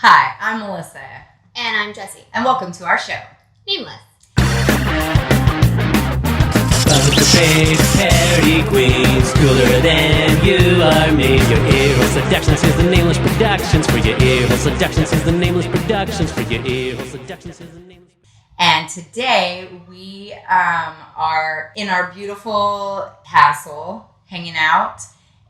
Hi, I'm Melissa. And I'm Jessie. And welcome to our show, Nameless. Big party queens, cooler than you are me. Your ear hole seductions is the Nameless Productions. For your ear hole seductions is the Nameless Productions. For your ear hole seductions is the Nameless. And today we are in our beautiful castle hanging out.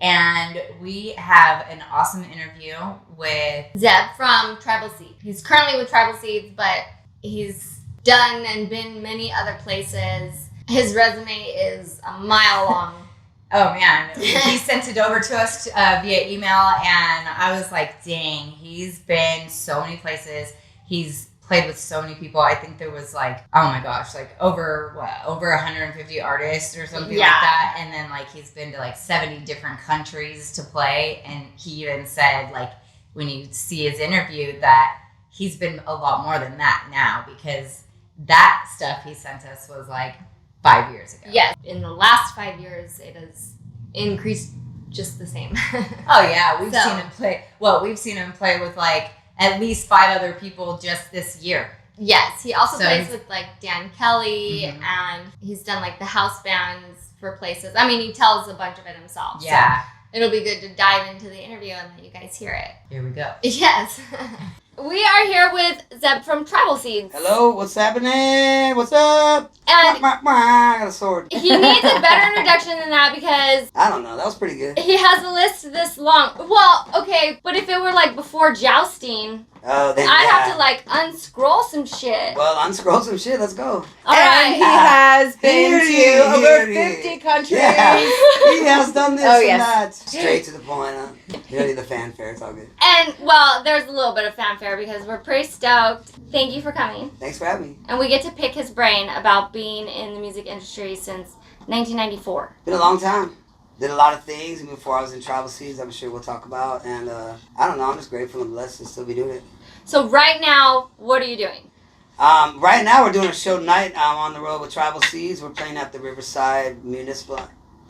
And we have an awesome interview with Zeb from Tribal Seeds. He's currently with Tribal Seeds, but he's done and been many other places. His resume is a mile long. Oh man, he sent it over to us via email, and I was like, dang, he's been so many places. He's played with so many people. I think there was like, oh my gosh, like over 150 artists or something like that. And then like he's been to like 70 different countries to play. And he even said like when you see his interview that he's been a lot more than that now, because that stuff he sent us was like 5 years ago. Yes, in the last 5 years it has increased just the same. Oh yeah, we've seen him play. Well, we've seen him play with like at least 5 other people just this year. Yes, he also plays with like Dan Kelly, and he's done like the house bands for places. I mean, he tells a bunch of it himself. Yeah. So it'll be good to dive into the interview and let you guys hear it. Here we go. Yes. We are here with Zeb from Tribal Seeds. Hello, what's happening? What's up? And I got a sword. he needs a better introduction than that because I don't know, that was pretty good. he has a list this long. Well, okay, but if it were like before jousting, Oh, then I'd have to like unscroll some shit. Well, unscroll some shit, let's go. All And he right. has been Here, to over here. 50 countries. Yeah, he has done this and yes. that. Straight to the point, huh? You don't need the fanfare, it's all good. And, well, there's a little bit of fanfare because we're pretty stoked. Thank you for coming. Thanks for having me. And we get to pick his brain about being in the music industry since 1994. Been a long time. Did a lot of things before I was in Tribal Seeds, I'm sure we'll talk about. And I don't know, I'm just grateful and blessed to still be doing it. So right now, what are you doing? Right now we're doing a show tonight. I'm on the road with Tribal Seeds. We're playing at the Riverside Municipal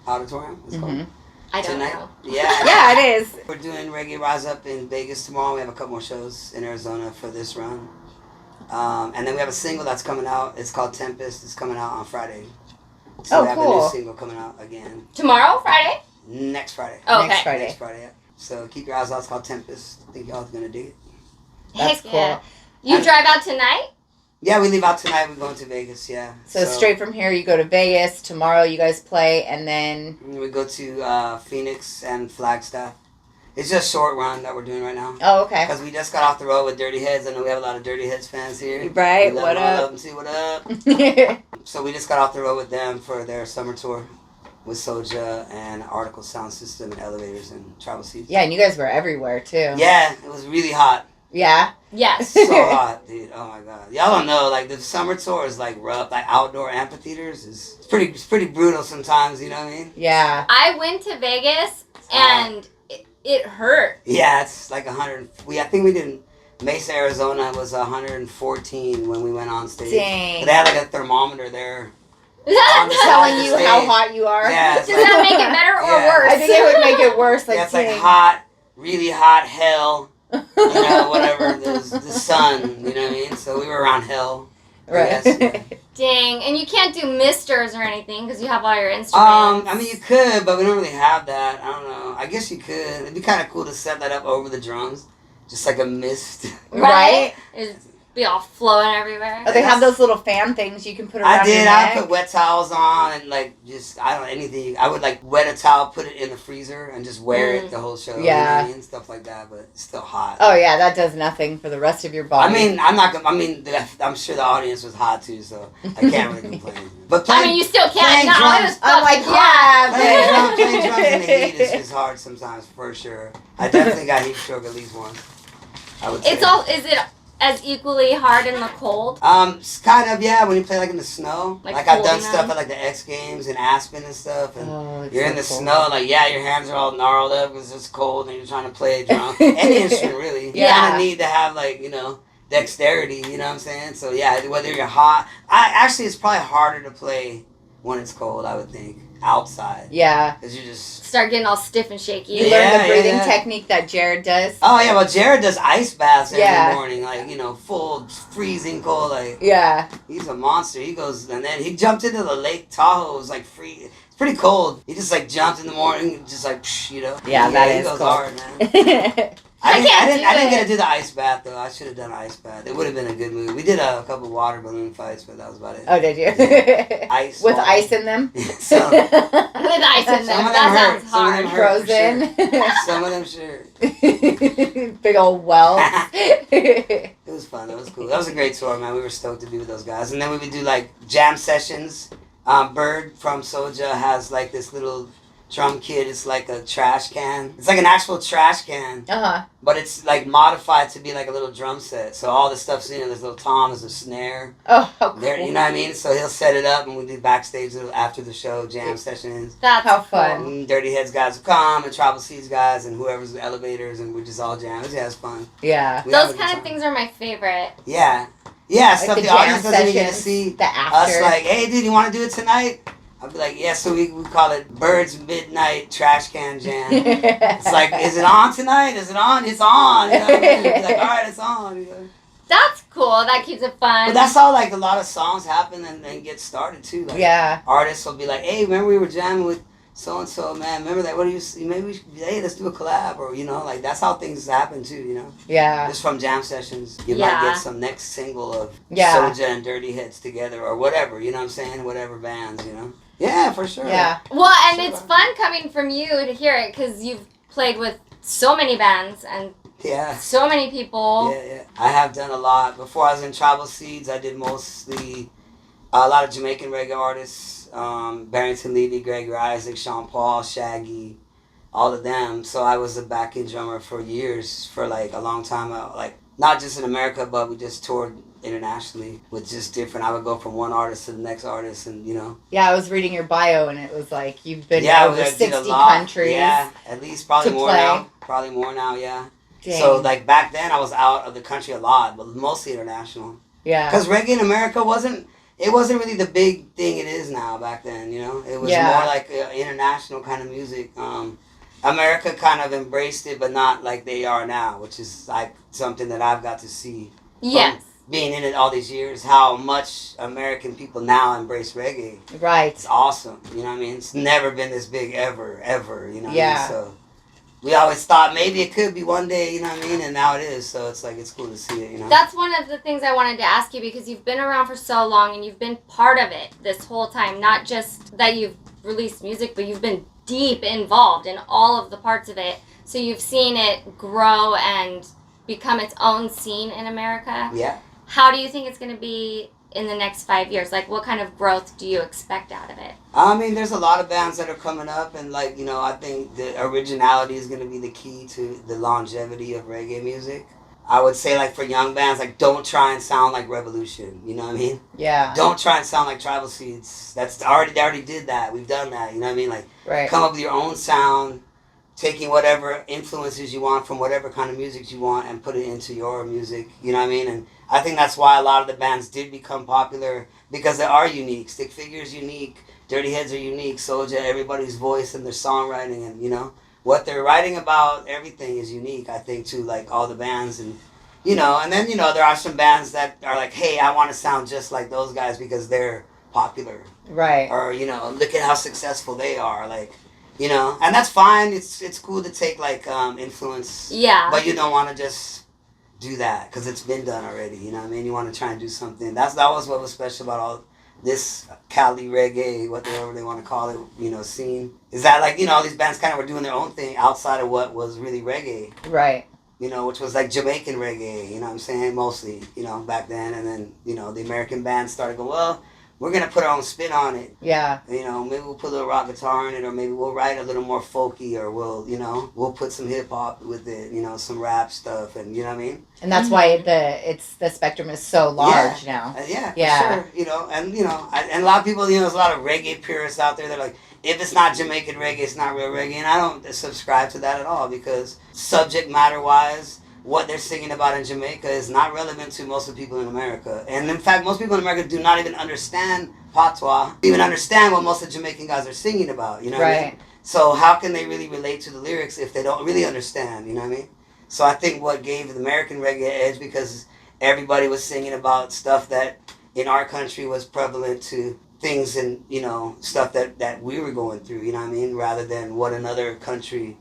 Auditorium. It's called. I don't Tonight. know. Yeah. Yeah, it is. We're doing Reggae Rise Up in Vegas tomorrow. We have a couple more shows in Arizona for this run. And then we have a single that's coming out. It's called Tempest. It's coming out on Friday. So we have a new single coming out again. Tomorrow, Friday? Next Friday. Oh, okay. Next Friday. Next Friday, yeah. So keep your eyes out. It's called Tempest. I think y'all are going to dig it. That's Heck cool. yeah. You drive out tonight? Yeah, we leave out tonight. We're going to Vegas, yeah. So straight from here, you go to Vegas. Tomorrow, you guys play, and then We go to Phoenix and Flagstaff. It's just a short run that we're doing right now. oh, okay, Because we just got off the road with Dirty Heads. I know we have a lot of Dirty Heads fans here. right? We love What them, I love up? them too. What up? So we just got off the road with them for their summer tour with Soja and Article Sound System and Elevators and Tribal Seeds. Yeah, and you guys were everywhere too. Yeah, it was really hot. Yeah. Yes. So hot, dude. Oh my god. Y'all don't know, like the summer tour is like rough. Like outdoor amphitheaters is it's pretty brutal sometimes, you know what I mean? Yeah. I went to Vegas and it hurt. Yeah, it's like 100. I think we did in Mesa, Arizona. It was 114 when we went on stage. Dang. But they had like a thermometer there. Telling you how hot you are. Yeah, Does that make it better or Yeah. worse? I think it would make it worse. Like, Yeah, it's like dang. hot, really hot hell. You know, whatever. There's the sun. You know what I mean? So we were around hell. Right. Yes, yeah. Dang. And you can't do misters or anything because you have all your instruments. I mean, you could, but we don't really have that. I don't know. I guess you could. It'd be kind of cool to set that up over the drums. Just like a mist. Right? It'd be all flowing everywhere. Oh, they have those little fan things you can put around I did. your neck. I put wet towels on and like just I don't know anything. I would like wet a towel, put it in the freezer, and just wear it the whole show. Yeah. You know what I mean? Stuff like that, but it's still hot. Oh yeah, that does nothing for the rest of your body. I mean, I'm not gonna. I mean, I'm sure the audience was hot too, so I can't really complain. But I mean, you still can't. playing No, drums- it was I'm like, fucking playing drums in the heat is hard sometimes for sure. I definitely got heat stroke at least once. I would say. Is it as equally hard in the cold? Kind of, yeah. When you play like in the snow, Like like I've done holding stuff them? at like the X Games in Aspen and stuff, and it's you're so in the cool. snow, like yeah, your hands are all gnarled up because it's cold and you're trying to play a drum, any instrument really. You Yeah. kind of need to have like dexterity. You know what I'm saying? So yeah, whether you're hot, it's probably harder to play when it's cold. I would think. outside. Yeah. Because you just start getting all stiff and shaky. You learn the breathing technique that Jared does. Oh yeah, well Jared does ice baths every morning, like full freezing cold. Like he's a monster. He goes and then he jumped into the Lake Tahoe. It was like free. It's pretty cold. He just like jumped in the morning, just like Yeah, that is goes cool. hard, man. I didn't get to do the ice bath though. I should have done an ice bath. It would have been a good movie. We did a couple water balloon fights, but that was about it. Oh, did you? Yeah. Ice with ball. ice in them. With ice in them. That sounds hard. Frozen. Sure. Some of them sure. Big old wells. It was fun. That was cool. That was a great tour, man. We were stoked to be with those guys. And then we would do like jam sessions. Bird from Soja has like this little drum kit. It's like a trash can. It's like an actual trash can. But it's like modified to be like a little drum set. So all the stuff's in it. There's little toms, there's a snare. Oh, how cool. There, you know what I mean? So he'll set it up and we do backstage after the show jam sessions. That's how fun. And Dirty Heads guys will come and Tribal Seeds guys and whoever's the elevators and we just all jam. Yeah, it's fun. Yeah. Those kind of things are my favorite. Yeah. Yeah, like stuff the audience doesn't even get to see. The after. Us like, hey dude, you want to do it tonight? I'll be like, yeah, so we call it Bird's Midnight Trash Can Jam. It's like, is it on tonight? Is it on? It's on. You know what I mean? It's like, all right, it's on. You know? That's cool. That keeps it fun. But that's how like a lot of songs happen and then get started too. Like, artists will be like, hey, remember we were jamming with so-and-so, man. Remember that? What do you, maybe we should, hey, let's do a collab. Or, like that's how things happen too, Yeah. Just from jam sessions. You might get some next single of Yeah. Soja and Dirty Heads together or whatever, you know what I'm saying? Whatever bands, Yeah, for sure. Yeah. Well, and it's fun coming from you to hear it because you've played with so many bands and so many people. Yeah. I have done a lot. Before I was in Tribal Seeds, I did mostly a lot of Jamaican reggae artists. Barrington Levy, Gregory Isaac, Sean Paul, Shaggy, all of them. So I was a backing drummer for years, for like a long time. Like not just in America, but we just toured internationally with just different. I would go from one artist to the next artist, and Yeah, I was reading your bio, and it was like you've been over 60 countries. Yeah, at least probably more now. Probably more now. Yeah. Dang. So like back then, I was out of the country a lot, but mostly international. Yeah. Because reggae in America wasn't really the big thing it is now back then. It was more like international kind of music. America kind of embraced it, but not like they are now, which is like something that I've got to see. Yes. Being in it all these years, how much American people now embrace reggae. Right. It's awesome. You know what I mean? It's never been this big ever, you know what Yeah. I mean? So we always thought maybe it could be one day, you know what I mean? And now it is. So it's like, it's cool to see it, That's one of the things I wanted to ask you because you've been around for so long and you've been part of it this whole time. Not just that you've released music, but you've been deep involved in all of the parts of it. So you've seen it grow and become its own scene in America. Yeah. How do you think it's going to be in the next 5 years? Like, what kind of growth do you expect out of it? I mean, there's a lot of bands that are coming up, and like, I think the originality is going to be the key to the longevity of reggae music. I would say, like, for young bands, like, don't try and sound like Revolution, you know what I mean? Yeah. Don't try and sound like Tribal Seeds. They already did that. We've done that, you know what I mean? Like, come up with your own sound, taking whatever influences you want from whatever kind of music you want and put it into your music, you know what I mean? And I think that's why a lot of the bands did become popular, because they are unique. Stick Figure's unique, Dirty Heads are unique, Soulja, everybody's voice and their songwriting and, what they're writing about, everything is unique, I think, to, like, all the bands. And, and then, there are some bands that are like, hey, I want to sound just like those guys because they're popular. Right. Or, look at how successful they are, like, and that's fine. It's cool to take, like, influence. Yeah. But you don't want to just do that because it's been done already, you know what I mean? You want to try and do something. That was what was special about all this Cali reggae, whatever they want to call it, scene. Is that, like, all these bands kind of were doing their own thing outside of what was really reggae. Right. Which was like Jamaican reggae, you know what I'm saying? Mostly, back then. And then, the American bands started going, well, we're going to put our own spin on it. Yeah. Maybe we'll put a little rock guitar in it, or maybe we'll write a little more folky, or we'll put some hip hop with it, some rap stuff, and you know what I mean? And that's why the spectrum is so large now. Yeah, for sure. And a lot of people, there's a lot of reggae purists out there that are like, if it's not Jamaican reggae, it's not real reggae, and I don't subscribe to that at all, because subject matter wise, what they're singing about in Jamaica is not relevant to most of the people in America. And in fact, most people in America do not even understand patois, even understand what most of the Jamaican guys are singing about, you know what I mean? So how can they really relate to the lyrics if they don't really understand, you know what I mean? So I think what gave the American reggae edge, because everybody was singing about stuff that in our country was prevalent to things and, you know, stuff that we were going through, you know what I mean? Rather than what another country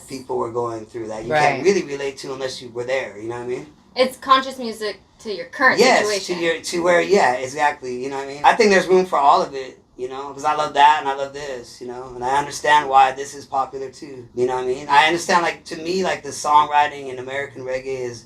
people were going through that you can't really relate to unless you were there, you know what I mean? It's conscious music to your current situation. Yes, to where, exactly, you know what I mean? I think there's room for all of it, you know, because I love that and I love this, you know, and I understand why this is popular too, you know what I mean? I understand, like, to me, like, the songwriting in American reggae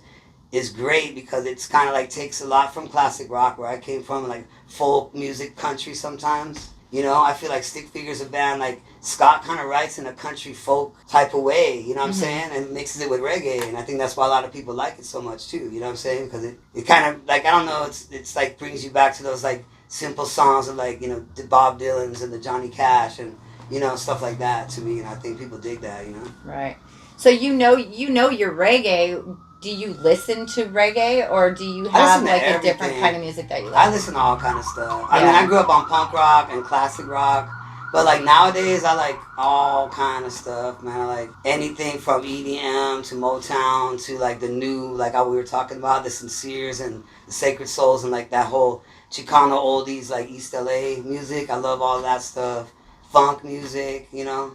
is great because it's kind of like takes a lot from classic rock where I came from, like folk music, country sometimes. You know, I feel like Stick Figure's a band, like Scott kind of writes in a country folk type of way, you know what I'm saying? And mixes it with reggae, and I think that's why a lot of people like it so much too, you know what I'm saying? Because it kind of, like, I don't know, it's like brings you back to those like simple songs of like, you know, the Bob Dylan's and the Johnny Cash and, you know, stuff like that to me, and I think people dig that, you know? Right. So you know your reggae. Do you listen to reggae, or do you have like a different kind of music that you like? I listen to all kind of stuff. I mean, I grew up on punk rock and classic rock, but like nowadays I like all kind of stuff, man. I like anything from EDM to Motown to like the new, like how we were talking about, the Sinceres and the Sacred Souls and like that whole Chicano oldies, like East LA music. I love all that stuff. Funk music, you know.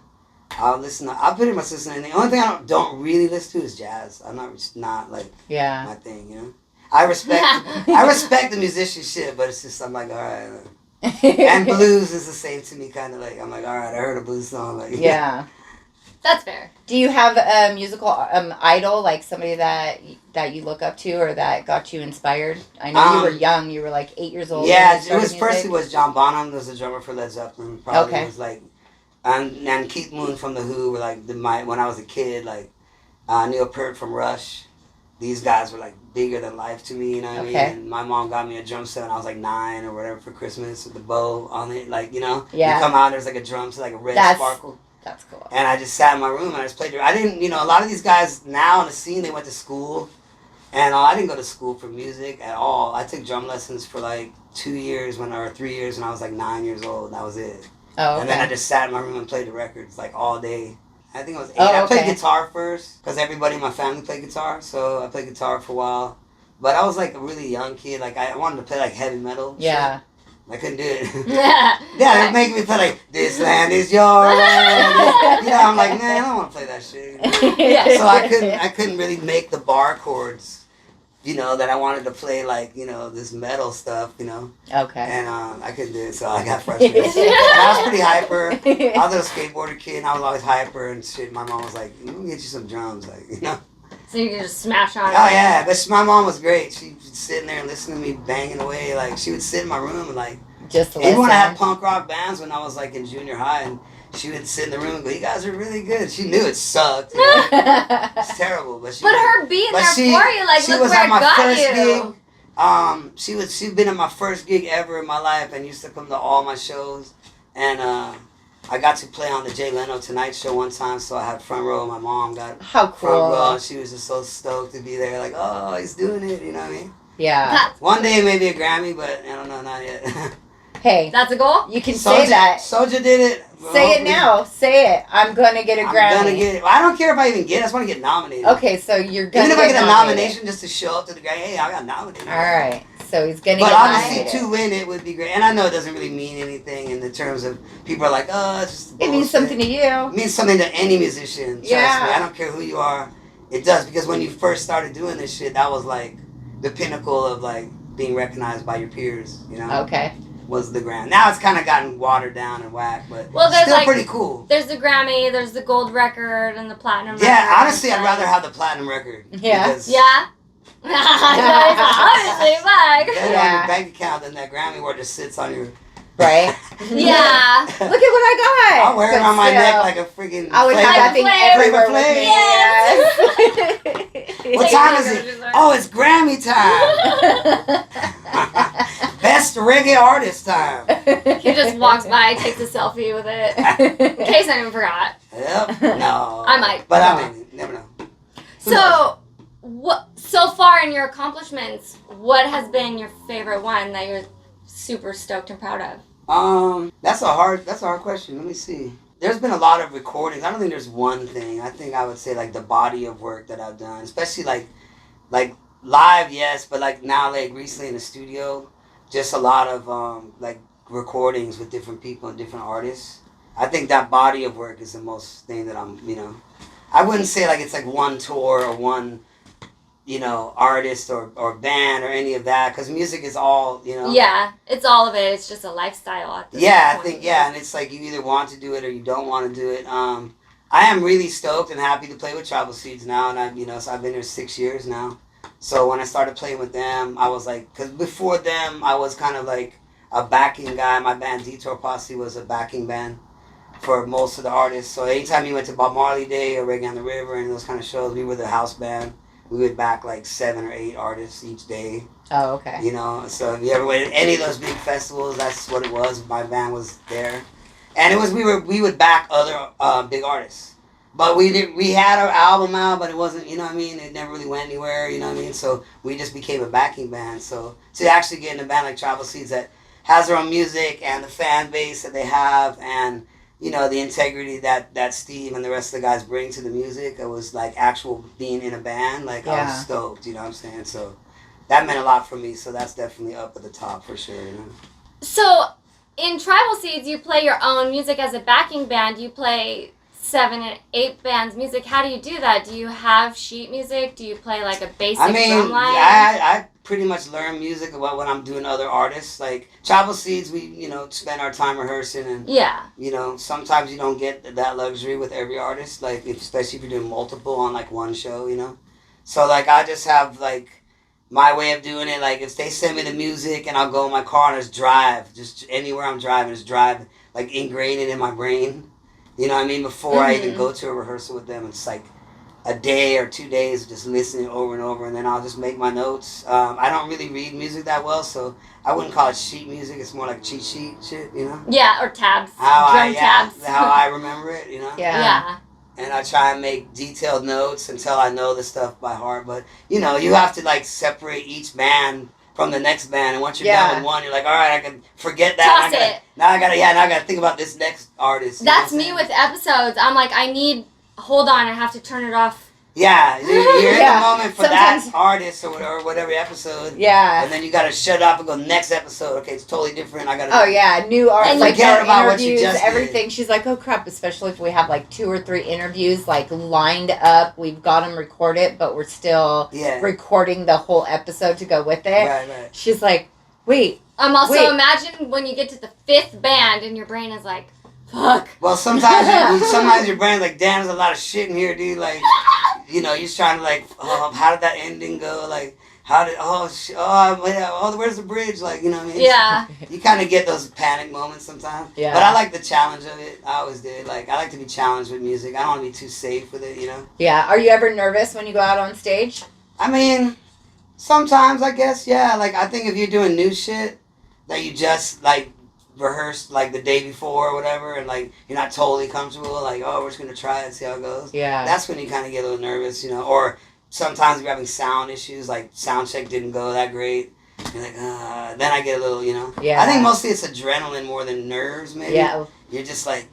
I'll pretty much listen to anything. The only thing I don't really listen to is jazz. I'm not like my thing, you know. I respect the musicianship, but it's just I'm like, all right. And blues is the same to me, kind of like I'm like, all right, I heard a blues song, like That's fair. Do you have a musical idol, like somebody that you look up to or that got you inspired? I know you were young. You were like 8 years old. Yeah, it was John Bonham. Was the drummer for Led Zeppelin. Probably was like. And Keith Moon from The Who were like when I was a kid, like Neil Peart from Rush. These guys were like bigger than life to me, you know what I mean? And my mom got me a drum set when I was like 9 or whatever for Christmas with the bow on it, like, you know? Yeah. You come out, there's like a drum set, like a red sparkle. That's cool. And I just sat in my room and I just played. I didn't, you know, a lot of these guys now in the scene, they went to school. And I didn't go to school for music at all. I took drum lessons for like 3 years when I was like 9 years old. That was it. Oh, okay. And then I just sat in my room and played the records like all day. I think I was 8. I played guitar first because everybody in my family played guitar. So I played guitar for a while. But I was like a really young kid. Like I wanted to play like heavy metal. Yeah. Shit. I couldn't do it. They're making me play like, this land is your land. You know, I'm like, man, I don't want to play that shit. So I couldn't really make the bar chords. You know, that I wanted to play, like, you know, this metal stuff, you know. Okay. And I couldn't do it, so I got frustrated. And I was pretty hyper. I was a skateboarder kid, and I was always hyper and shit. My mom was like, let me get you some drums, like, you know. So you can just smash on it. Oh, yeah. But my mom was great. She was sitting there and listening to me banging away. Like, she would sit in my room and, like, just even when I had punk rock bands when I was, like, in junior high, and she would sit in the room and go, you guys are really good. She knew it sucked. You know? It's terrible. But her being there for you, like, look where it got you. Gig. She'd been at my first gig ever in my life and used to come to all my shows. And I got to play on the Jay Leno Tonight Show one time, so I had front row. My mom got front row, and she was just so stoked to be there. Like, oh, he's doing it, you know what I mean? Yeah. One day, maybe a Grammy, but I don't know, not yet. Hey. That's a goal? You can say that. Soulja did it. Say it now. Say it. I'm going to get a Grammy. I'm going to get it. I don't care if I even get it. I just want to get nominated. Okay, so you're going to get Even if I get a nomination just to show up to the Grammy, hey, I got nominated. All right. So he's going to get nominated. But obviously to win it would be great. And I know it doesn't really mean anything in the terms of people are like, oh, it's just bullshit. It means something to you. It means something to any musician. Trust me. I don't care who you are. It does. Because when you first started doing this shit, that was like the pinnacle of like being recognized by your peers, you know? Okay. Was the Grammy. Now it's kind of gotten watered down and whacked, but still like, pretty cool. There's the Grammy, there's the gold record, and the platinum record. Yeah, honestly, I'd rather have the platinum record. Yeah. Yeah? Obviously, on your bank account than that Grammy where it just sits on your... Right? Yeah. Look at what I got. I'll wear it on my neck like a freaking... I would have that thing everywhere with me. Yes. What time is it? Oh, it's Grammy time. Best reggae artist time. He just walks by, takes a selfie with it. In case anyone forgot. Yep. No. I might. But I mean, never know. So, what so far in your accomplishments, what has been your favorite one that you're super stoked and proud of? That's a hard question. Let me see. There's been a lot of recordings. I don't think there's one thing. I think I would say like the body of work that I've done, especially like live, yes, but like now like recently in the studio, just a lot of like recordings with different people and different artists. I think that body of work is the most thing that I'm, I wouldn't say like it's like one tour or one, artist or band or any of that, because music is all, Yeah, it's all of it. It's just a lifestyle at this point. I think, and it's like you either want to do it or you don't want to do it. I am really stoked and happy to play with Tribal Seeds now, and so I've been here 6 years now. So when I started playing with them, I was like, because before them, I was kind of like a backing guy. My band Detour Posse was a backing band for most of the artists. So anytime you went to Bob Marley Day or Reggae on the River and those kind of shows, we were the house band. We would back like 7 or 8 artists each day. Oh, okay. So if you ever went to any of those big festivals, that's what it was. My band was there, and it was we would back other big artists. But we had our album out, but it wasn't, it never really went anywhere, so we just became a backing band. So to actually get in a band like Tribal Seeds that has their own music and the fan base that they have and, the integrity that Steve and the rest of the guys bring to the music, it was like actual being in a band, I was stoked, you know what I'm saying? So that meant a lot for me, so that's definitely up at the top for sure, So in Tribal Seeds, you play your own music as a backing band, you play 7 and 8 bands music. How do you do that? Do you have sheet music? Do you play like a basic drum line? I pretty much learn music when I'm doing other artists. Like Tribal Seeds, we spend our time rehearsing, and sometimes you don't get that luxury with every artist. Like especially if you're doing multiple on like one show, So like I just have like my way of doing it. Like if they send me the music and I'll go in my car and just drive, just anywhere I'm driving, just drive, like ingrain it in my brain. You know what I mean? Before I even go to a rehearsal with them, it's like a day or 2 days of just listening over and over, and then I'll just make my notes. I don't really read music that well, so I wouldn't call it sheet music. It's more like cheat sheet shit, Yeah, or tabs. Tabs. How I remember it, Yeah. And I try and make detailed notes until I know the stuff by heart. But, you have to, like, separate each band from the next band, and once you're done with one, you're like, all right, I can forget that. Toss it. Now I gotta think about this next artist. That's me with episodes. I'm like, hold on, I have to turn it off. Yeah, you're in the moment for that artist or whatever episode. Yeah. And then you gotta shut up and go next episode. Okay, it's totally different. I gotta. Oh yeah, new artists, like forget about interviews, what you just everything. did. She's like, oh crap, especially if we have like 2 or 3 interviews like lined up. We've got them recorded, but we're still recording the whole episode to go with it. Right. She's like, wait. Imagine when you get to the 5th band and your brain is like, fuck. Well, sometimes your brain's like, damn, there's a lot of shit in here, dude. Like, you're just trying to like, how did that ending go? Like, where's the bridge? Like, you know what I mean? Yeah. You kind of get those panic moments sometimes. Yeah. But I like the challenge of it. I always did. Like, I like to be challenged with music. I don't want to be too safe with it, Yeah. Are you ever nervous when you go out on stage? I mean, sometimes, I guess, yeah. Like, I think if you're doing new shit that you just, like, rehearsed, like, the day before or whatever, and, like, you're not totally comfortable, like, oh, we're just going to try it and see how it goes. Yeah. That's when you kind of get a little nervous, or sometimes you're having sound issues, like, sound check didn't go that great. You're like, then I get a little, Yeah. I think mostly it's adrenaline more than nerves, maybe. Yeah. You're just, like,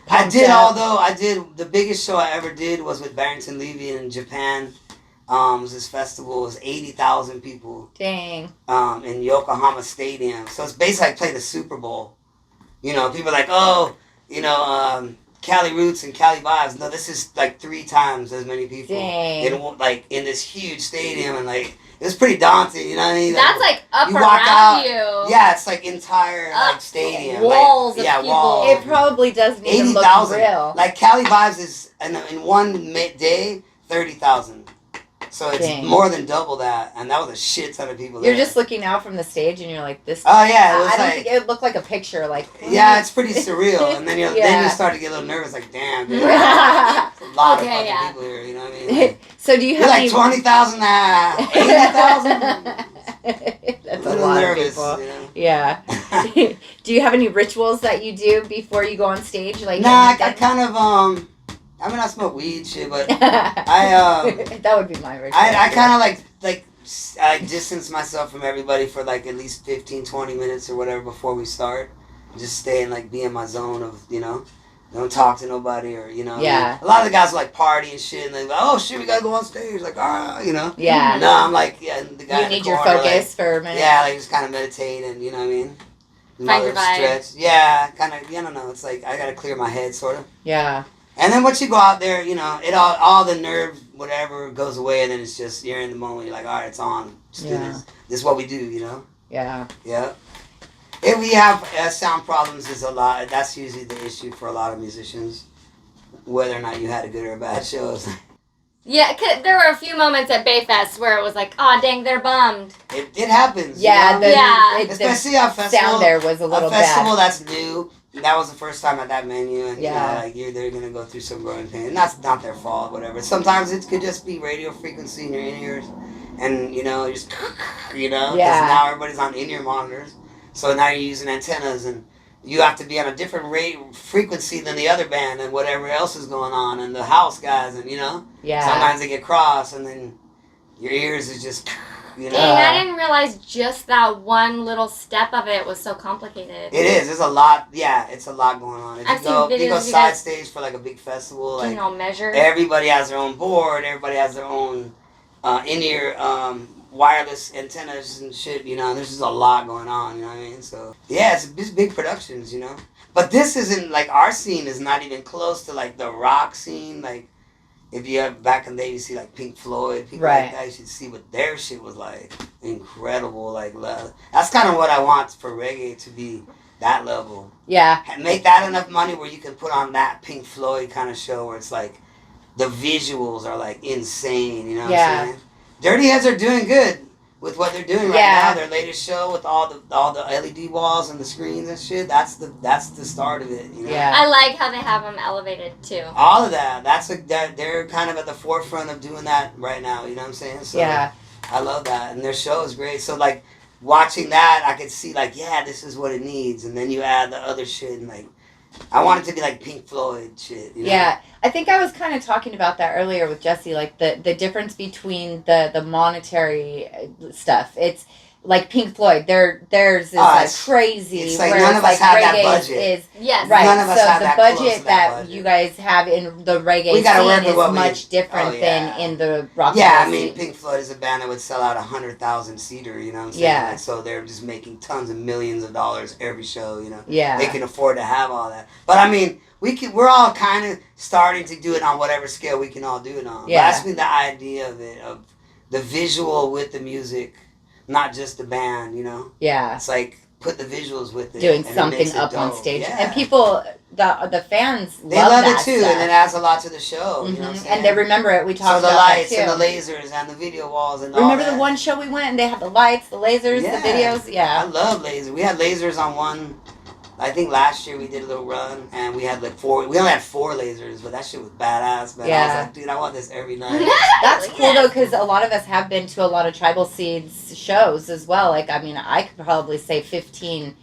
Pumped the biggest show I ever did was with Barrington Levy in Japan. It was this festival. It was 80,000 people. Dang. In Yokohama Stadium. So it's basically like playing the Super Bowl. People are like, oh, Cali Roots and Cali Vibes. No, this is like 3 times as many people. Dang. In this huge stadium, and like it was pretty daunting. You know what I mean? That's like up you around walk out, you. Yeah, it's like entire like stadium. Walls like, of people. Walls. It probably doesn't even look 80,000. real. Like Cali Vibes is in one day 30,000. So it's more than double that, and that was a shit ton of people there. You're just looking out from the stage, and you're like, this. Oh yeah, it was I don't think it would look like a picture. Like, yeah, it's pretty surreal, and then you start to get a little nervous, like, damn, dude, there's a lot of fucking people here. You know what I mean? Like, so do you have like 20,000 now, 80,000? That's a lot of people. Yeah. Do you have any rituals that you do before you go on stage? Like, nah, I kind of I mean, I smoke weed, shit, but I that would be my version. I kind of like I distance myself from everybody for like at least 15, 20 minutes or whatever before we start. Just stay and like be in my zone of, you know, don't talk to nobody or, you know. Yeah. A lot of the guys like party and shit and they're like, oh shit, we gotta go on stage. Like, you know. Yeah. No, I'm like, yeah, the guy you in the need your corner, focus like, for a minute. yeah, like just kind of meditate and, you know what I mean? Find your vibe. Stretch. Yeah, kind of, I don't know. It's like I gotta clear my head, sort of. Yeah. And then once you go out there, you know, it all the nerve, whatever, goes away, and then it's just, you're in the moment, you're like, all right, it's on. Just do this. This is what we do, you know? Yeah. Yeah. If we have sound problems, is a lot. That's usually the issue for a lot of musicians, whether or not you had a good or a bad show. Yeah, 'cause there were a few moments at Bayfest where it was like, oh dang, they're bummed. It happens. Yeah, you know? especially a festival. Sound there was a little festival bad. that's new. That was the first time at that venue, and you know, like they're gonna go through some growing pain, and that's not their fault, whatever. Sometimes it could just be radio frequency in your in-ears, and you know, just because now everybody's on in-ear monitors, so now you're using antennas, and you have to be on a different rate frequency than the other band and whatever else is going on, and the house guys, and you know, sometimes they get cross, and then your ears is just. You know? Dang, I didn't realize just that one little step of it was so complicated. It is. There's a lot. Yeah, it's a lot going on. If I've you go, seen videos if you go of you side guys stage for like a big festival, like measure. everybody has their own board. Everybody has their own in-ear wireless antennas and shit. You know, there's just a lot going on. You know what I mean? So yeah, it's big productions. You know, but this isn't like our scene is not even close to like the rock scene. Like. If you have back in the day, you see like Pink Floyd, people like that. You should see what their shit was like. Incredible, like that's kind of what I want for reggae to be that level. Yeah. Make that enough money where you can put on that Pink Floyd kind of show where it's like the visuals are like insane. You know what I'm saying? Dirty Heads are doing good with what they're doing right now. Their latest show with all the LED walls and the screens and shit. That's the start of it. You know? Yeah. I like how they have them elevated too. All of that. They're kind of at the forefront of doing that right now. You know what I'm saying? So I love that, and their show is great. So like watching that, I could see like this is what it needs, and then you add the other shit and like. I want it to be like Pink Floyd shit. You know? Yeah, I think I was kind of talking about that earlier with Jessie, like the difference between the monetary stuff. It's like Pink Floyd, theirs is like crazy. It's like none of us have that budget. Right. None of us have the that budget that you guys have in the reggae scene is much different than in the rock. Yeah, I mean, Pink Floyd is a band that would sell out 100,000 seater. You know what I'm saying? Yeah. Like, so they're just making tons of millions of dollars every show. You know. Yeah. They can afford to have all that. But I mean, we're all kind of starting to do it on whatever scale we can all do it on. Yeah. But that's been the idea of it, of the visual with the music. Not just the band, you know? Yeah. It's like, put the visuals with it. Doing something up on stage. Yeah. And people, the fans they love it too, stuff. And it adds a lot to the show, you know what I'm saying? And they remember it. We talked about the lights that too. And the lasers and the video walls and remember all that. Remember the one show we went and they had the lights, the lasers, the videos? Yeah. I love lasers. We had lasers on one... I think last year we did a little run and we had like 4. We only had 4 lasers, but that shit was badass, man. Yeah. I was like, dude, I want this every night. That's cool though, because a lot of us have been to a lot of Tribal Seeds shows as well. Like, I mean, I could probably say 15,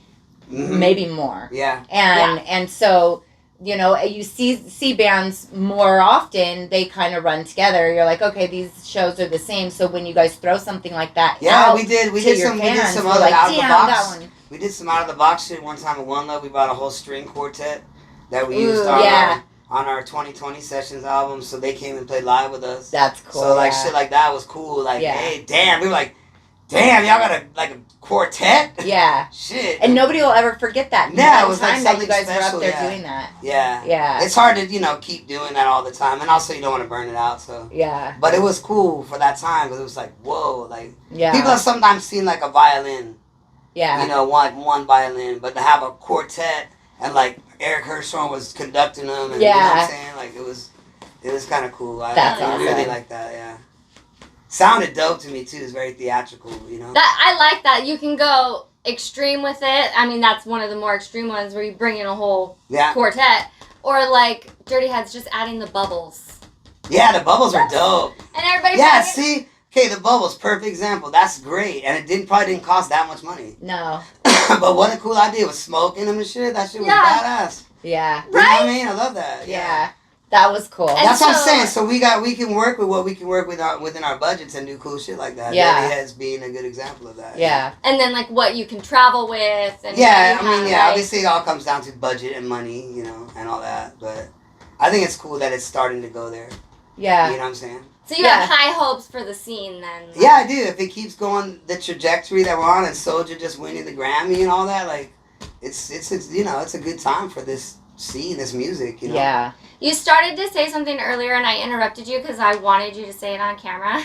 maybe more. Yeah. And so, you know, you see bands more often. They kind of run together. You're like, okay, these shows are the same. So when you guys throw something like that, out we did some other like, out of the box. We did some out of the box shit one time at One Love. We brought a whole string quartet that we used on our 2020 Sessions album. So they came and played live with us. That's cool. So like shit like that was cool. Like, hey, damn. We were like, damn, y'all got a quartet? Yeah. Shit. And nobody will ever forget that. Yeah, it was like something that you guys special, were up there doing that. Yeah. Yeah. It's hard to, keep doing that all the time. And also you don't want to burn it out, so. Yeah. But it was cool for that time because it was like, whoa. Like, people have sometimes seen like a violin. Yeah. One violin. But to have a quartet and like Eric Hirschhorn was conducting them. And, you know what I'm saying? Like, it was kind of cool. That's I really like that, yeah. Sounded dope to me too. It's very theatrical, That I like that. You can go extreme with it. I mean, that's one of the more extreme ones where you bring in a whole quartet. Or like Dirty Heads just adding the bubbles. Yeah, the bubbles are dope. And everybody. Yeah, see, okay, the bubbles, perfect example. That's great, and it probably didn't cost that much money. No. But what a cool idea with smoking them and shit. That shit was badass. Yeah. You know what I mean? I love that. Yeah. That was cool. That's what I'm saying. So we can work with what we can work with within our budgets and do cool shit like that. Yeah. Dirty Heads being a good example of that. Yeah. And then like what you can travel with. And Yeah, what you have, like, obviously it all comes down to budget and money, you know, and all that. But I think it's cool that it's starting to go there. Yeah. You know what I'm saying? So you have high hopes for the scene then. Like. Yeah, I do. If it keeps going the trajectory that we're on, and Soulja just winning the Grammy and all that, like, it's you know, it's a good time for this scene, this music, you know. Yeah. You started to say something earlier, and I interrupted you because I wanted you to say it on camera.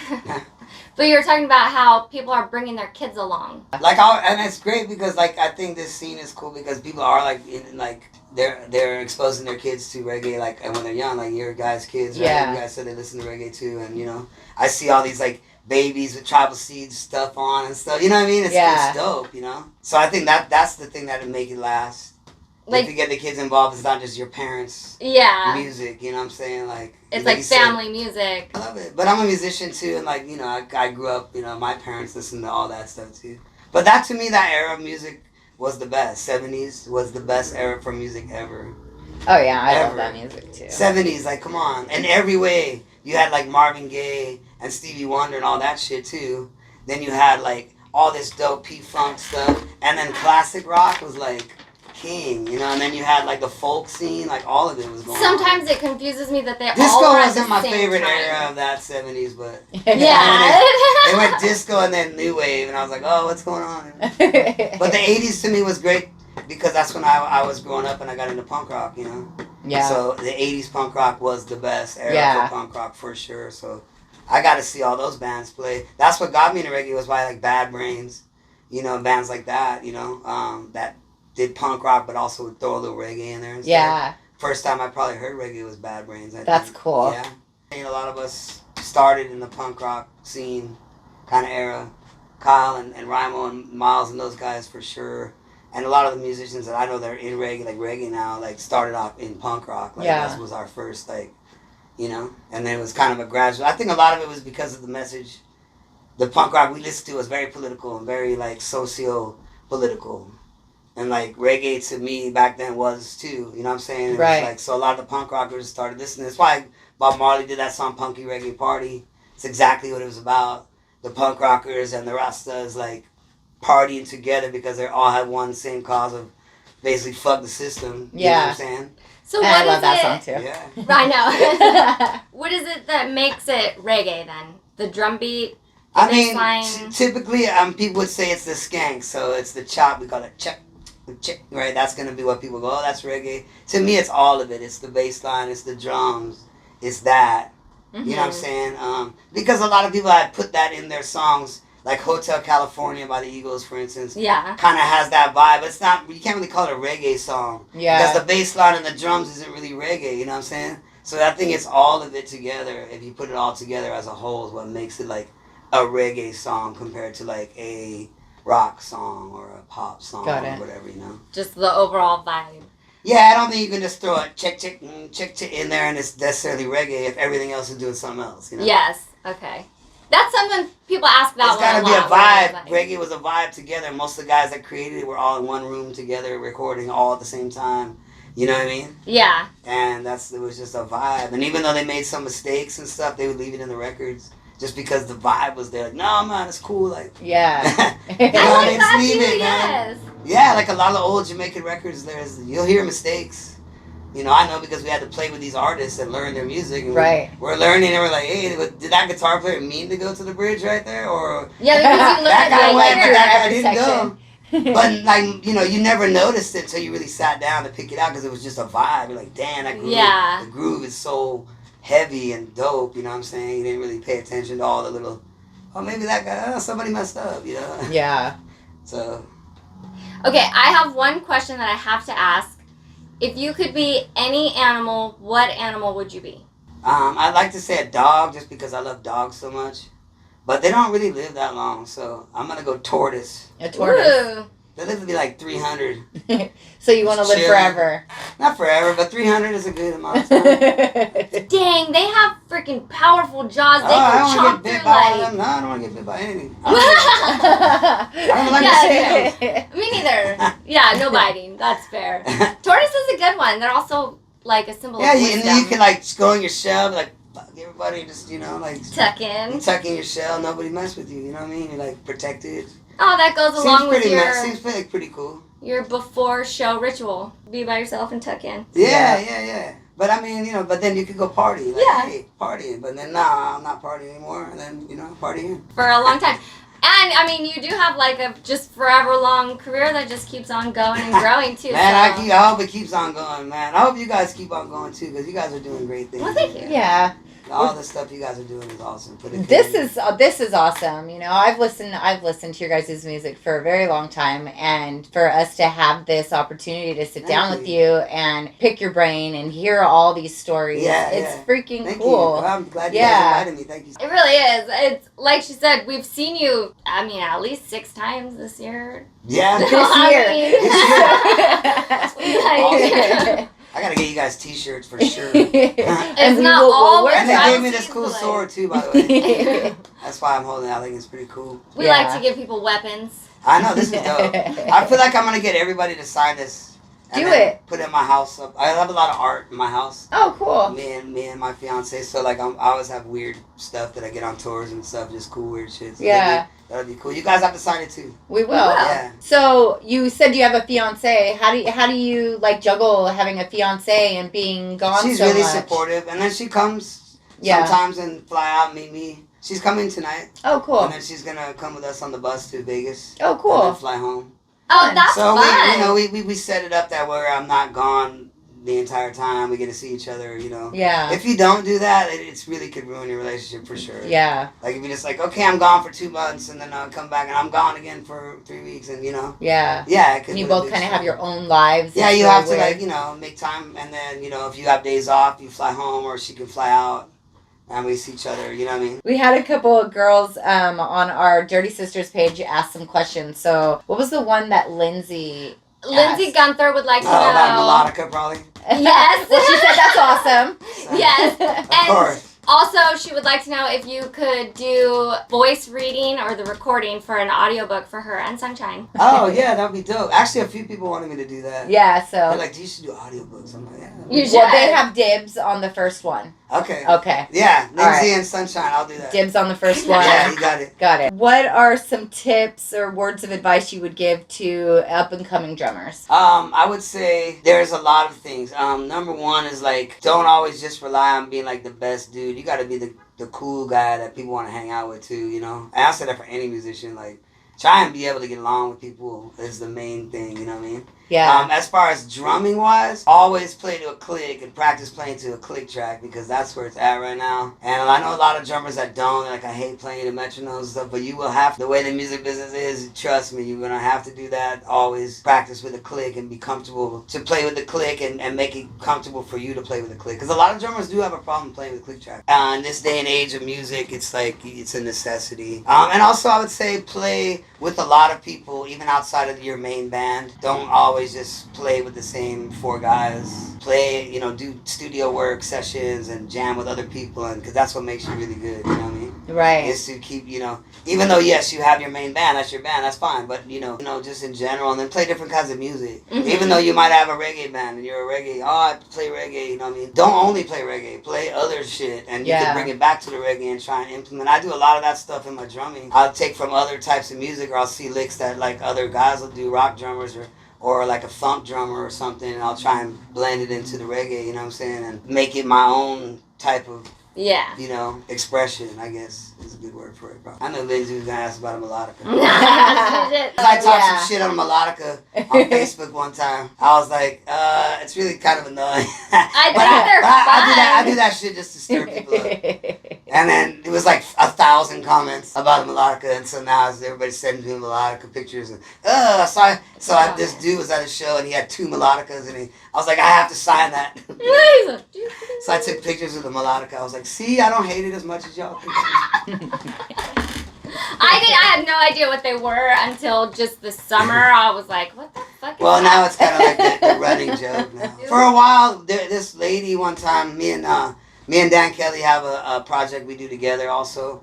But you were talking about how people are bringing their kids along. Like, and it's great because, like, I think this scene is cool because people are like, they're exposing their kids to reggae, like, and when they're young, like your guys' kids, right? Yeah. You guys said they listen to reggae too, and you know, I see all these like babies with Tribal Seeds stuff on and stuff. You know what I mean? It's dope, you know. So I think that's the thing that'll make it last. Like, if you get the kids involved, it's not just your parents' music, you know what I'm saying? Like, it's like family music. I love it. But I'm a musician too, and like, you know, I grew up, you know, my parents listened to all that stuff too. But that, to me, that era of music was the best. 70s was the best era for music ever. Oh yeah, I love that music too. 70s, like, come on. In every way. You had like Marvin Gaye and Stevie Wonder and all that shit too. Then you had like all this dope P-Funk stuff. And then classic rock was like king, you know, and then you had like the folk scene, like all of it was going Sometimes on. it confuses me that they disco all were wasn't my same favorite time. era of that 70s, but Yeah. they went disco and then new wave, and I was like, oh, what's going on? But the 80s to me was great because that's when I was growing up and I got into punk rock, you know. Yeah. So the 80s punk rock was the best era for punk rock for sure. So I got to see all those bands play. That's what got me into reggae was by like Bad Brains, you know, bands like that, you know, that did punk rock, but also would throw a little reggae in there and stuff. Yeah. First time I probably heard reggae was Bad Brains. That's cool. Yeah. And a lot of us started in the punk rock scene kind of era. Kyle and Rymo and Miles and those guys for sure. And a lot of the musicians that I know that are in reggae, like reggae now, like started off in punk rock. Like that was our first, like, you know. And then it was kind of a gradual. I think a lot of it was because of the message. The punk rock we listened to was very political and very like socio-political. And like reggae to me back then was too, you know what I'm saying? It was like, so a lot of the punk rockers started listening. That's why Bob Marley did that song Punky Reggae Party. It's exactly what it was about. The punk rockers and the Rastas like partying together because they all had one same cause of basically fuck the system. You know what I'm saying? So what I love is that it? song too. Yeah. I know. What is it that makes it reggae then? The drum beat? I mean, typically people would say it's the skank, so it's the chop. We call it check. Right, that's gonna be what people go, oh, that's reggae. To me, it's all of it. It's the bass line, it's the drums, it's that. You know what I'm saying? Because a lot of people had put that in their songs, like Hotel California by the Eagles, for instance. Yeah. Kind of has that vibe. It's not, you can't really call it a reggae song. Yeah. Because the bass line and the drums isn't really reggae, you know what I'm saying? So I think it's all of it together. If you put it all together as a whole is what makes it like a reggae song compared to like a rock song or a pop song or whatever, you know. Just the overall vibe. Yeah, I don't think you can just throw a check in there and it's necessarily reggae if everything else is doing something else, you know. Yes. Okay. That's something people ask that it's gotta one be a a lot, vibe. Reggae was a vibe together. Most of the guys that created it were all in one room together, recording all at the same time. You know what I mean? Yeah. And it was just a vibe. And even though they made some mistakes and stuff, they would leave it in the records. Just because the vibe was there. Like, no, man, it's cool. Like, yeah. You know, I like that leave too, it, yes. man. Yeah, like a lot of the old Jamaican records, you'll hear mistakes. You know, I know because we had to play with these artists and learn their music. And we're learning and we're like, hey, did that guitar player mean to go to the bridge right there? Or yeah, because you look that at guy the went, but lyrics. that guy didn't go. But like, you know, you never noticed it until you really sat down to pick it out because it was just a vibe. You're like, damn, that groove, the groove is so heavy and dope, you know what I'm saying? You didn't really pay attention to all the little, oh, maybe that guy, somebody messed up, you know? Yeah. So. Okay, I have one question that I have to ask. If you could be any animal, what animal would you be? I'd like to say a dog just because I love dogs so much. But they don't really live that long, so I'm going to go tortoise. A tortoise. Ooh. They live to be like 300. So you want to live forever? Not forever, but 300 is a good amount of time. Dang, they have freaking powerful jaws. They can chomp through like... No, I don't want to get bit by anything. I don't like to Me neither. Yeah, no biting. That's fair. Tortoise is a good one. They're also like a symbol Yeah, of and wisdom. then you can like go in your shell, like fuck everybody, just like tuck in. you tuck in your shell, nobody mess with you. You know what I mean? You're like protected. Oh, that goes along with Seems pretty cool. Your before show ritual. Be by yourself and tuck in. Yeah. But I mean, but then you could go party. Like, Yeah. hey, partying. But then, nah, I'm not partying anymore. And then, partying. For a long time. And, I mean, you do have, like, a just forever long career that just keeps on going and growing, too. Man, so. I hope it keeps on going, man. I hope you guys keep on going, too, because you guys are doing great things. Well, thank you. Yeah. All the stuff you guys are doing is awesome. This is awesome. I've listened to your guys' music for a very long time, and for us to have this opportunity to sit down with you and pick your brain and hear all these stories, it's freaking Thank cool. You. I'm glad you guys invited me. Thank you. It really is. It's like she said, we've seen you, I mean, at least 6 times this year. Yeah. This year. I gotta get you guys T-shirts for sure. It's not all. And they gave me this cool sword too, by the way. That's why I'm holding it. I think it's pretty cool. We like to give people weapons. I know, this is dope. I feel like I'm gonna get everybody to sign this. And Do it. Put it in my house. I have a lot of art in my house. Oh, cool. Me and my fiance. So like I always have weird stuff that I get on tours and stuff. Just cool weird shit. So that'd be cool. You guys have to sign it too. We will. Yeah. So you said you have a fiance. How do you like juggle having a fiance and being gone? She's so really much? supportive, and then she comes sometimes and fly out and meet me. She's coming tonight. Oh, cool. And then she's gonna come with us on the bus to Vegas. Oh, cool. And then fly home. Oh, that's so fun. we set it up that where I'm not gone the entire time. We get to see each other, Yeah. If you don't do that, it's really could ruin your relationship for sure. Yeah. Like if you're just like, okay, I'm gone for 2 months and then I'll come back and I'm gone again for 3 weeks and Yeah. Yeah. It could and you really both kind of have your own lives. Yeah, you have to make time, and then if you have days off, you fly home or she can fly out. And we see each other, you know what I mean? We had a couple of girls on our Dirty Sisters page ask some questions. So, what was the one that Lindsay Gunther would like to know. About melodica, probably. Yes. Well, she said that's awesome. Yes. Of course. Also, she would like to know if you could do voice reading or the recording for an audiobook for her and Sunshine. Oh, yeah, that would be dope. Actually, a few people wanted me to do that. Yeah, so. They're like, you should do audiobooks. I'm like, yeah. You should. Well, they have dibs on the first one. Okay. All Yeah, Lindsay right. and Sunshine, I'll do that. Dibs on the first one. Yeah, you got it. Got it. What are some tips or words of advice you would give to up-and-coming drummers? I would say there's a lot of things. Number one is like, don't always just rely on being like the best dude. You got to be the cool guy that people want to hang out with too, And I say that for any musician, like, try and be able to get along with people is the main thing, you know what I mean? Yeah. As far as drumming wise, always play to a click and practice playing to a click track because that's where it's at right now. And I know a lot of drummers that don't, like I hate playing the metronomes and stuff, but you will have, the way the music business is, trust me, you're gonna have to do that. Always practice with a click and be comfortable to play with the click and make it comfortable for you to play with the click. Because a lot of drummers do have a problem playing with click track. In this day and age of music, it's like, it's a necessity. And also I would say play with a lot of people, even outside of your main band. Don't always just play with the same 4 guys. Play, do studio work sessions and jam with other people, and because that's what makes you really good, you know what I mean? Right. Is to keep, even though, yes, you have your main band, that's your band, that's fine, but, just in general, and then play different kinds of music. Mm-hmm. Even though you might have a reggae band and you're a reggae, I play reggae, you know what I mean? Don't only play reggae, play other shit, and you can bring it back to the reggae and try and implement. I do a lot of that stuff in my drumming. I'll take from other types of music, or I'll see licks that, like, other guys will do, rock drummers, or like a funk drummer or something, and I'll try and blend it into the reggae, you know what I'm saying, and make it my own type of, expression, I guess is a good word for it, probably. I know Lindsay was going to ask about a melodica. I talked some shit on a melodica on Facebook one time. I was like, it's really kind of annoying. I do that shit just to stir people up. And then it was like 1,000 comments about a melodica, and so now everybody's sending me melodica pictures. And this dude was at a show and he had 2 melodicas, and I was like, I have to sign that. So I took pictures of the melodica. I was like, see, I don't hate it as much as y'all think. I had no idea what they were until just this summer. I was like, what the fuck is Well, that? now it's kind of like the running joke now. For a while, this lady one time, me and Dan Kelly have a project we do together also.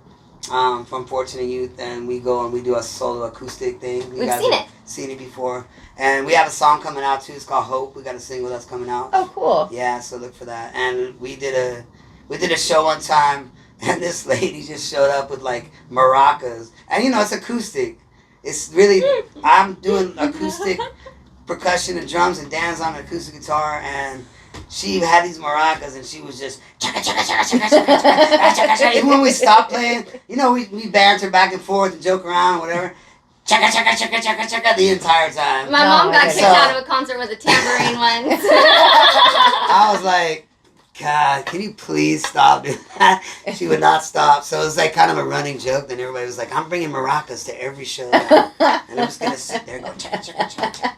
from Fortunate Youth, and we go and we do a solo acoustic thing. We've seen it. Seen it before. And we have a song coming out too. It's called Hope. We got a single that's coming out. Oh, cool. Yeah, so look for that. And we did a show one time, and this lady just showed up with like maracas. And you know, it's acoustic. It's really, I'm doing acoustic percussion and drums, and Dan's on an acoustic guitar, and she had these maracas, and she was just chaka chaka chaka chaka chaka chaka chaka chaka. Even when we stopped playing, you know, we banter back and forth and joke around, whatever. Chaka chaka chaka chaka chaka the entire time. My mom got kicked So- out of a concert with a tambourine once. I was like, God, can you please stop doing that? She would not stop. So it was like kind of a running joke. Then everybody was like, I'm bringing maracas to every show now. And I'm just going to sit there and go, chaka, chaka, chaka.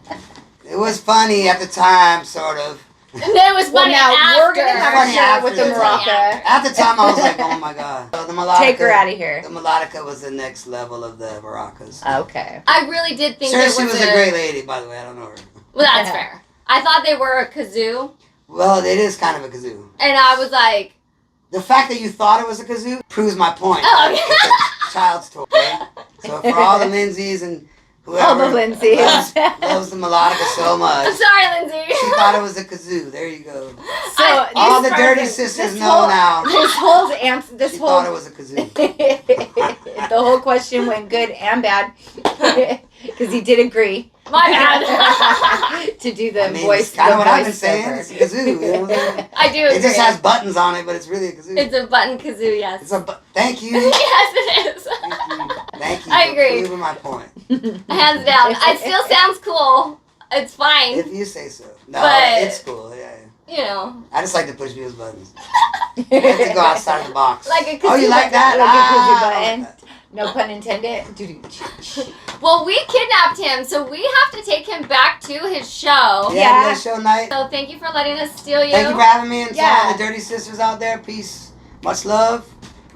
It was funny at the time, sort of. And then it was Well, funny now after. we're going to have Funny a show with the after. maraca. At the time, I was like, oh my God. So the melodica, Take her out of here. The melodica was the next level of the maracas. Okay. I really did think Sure, it she was was a great lady, by the way. I don't know her. Well, that's fair. I thought they were a kazoo, Well, it is kind of a kazoo. and I was like, The fact that you thought it was a kazoo proves my point. Oh, okay. It's a child's toy. Right? So for all the Lindsays and whoever All the Lindsays. loves the melodica so I'm much, sorry, Lindsay. she thought it was a kazoo. There you go. So All the these dirty person- sisters this know whole- now. This whole answer, this She whole thought it was a kazoo. the whole question went good and bad because he did agree. My bad. To do the I mean, voice. it's kind of the what I've been voice saying. over. It's a kazoo. You know what I'm saying? I do agree. It just has buttons on it, but it's really a kazoo. It's a button kazoo, yes. It's a thank you. Yes, it is. Thank you. Thank you I for agree. proving my point. Hands down. It still sounds cool. It's fine. If you say so. No, But- it's cool. Yeah. You know. I just like to push people's buttons. I have to go outside of the box. Like a Oh, you kazoo like that? Like a kazoo Ah, button. I like that. No pun intended. Well, we kidnapped him, so we have to take him back to his show. Yeah. Yeah, show night. So thank you for letting us steal you. Thank you for having me, and to Yeah. all the Dirty Sisters out there. Peace. Much love.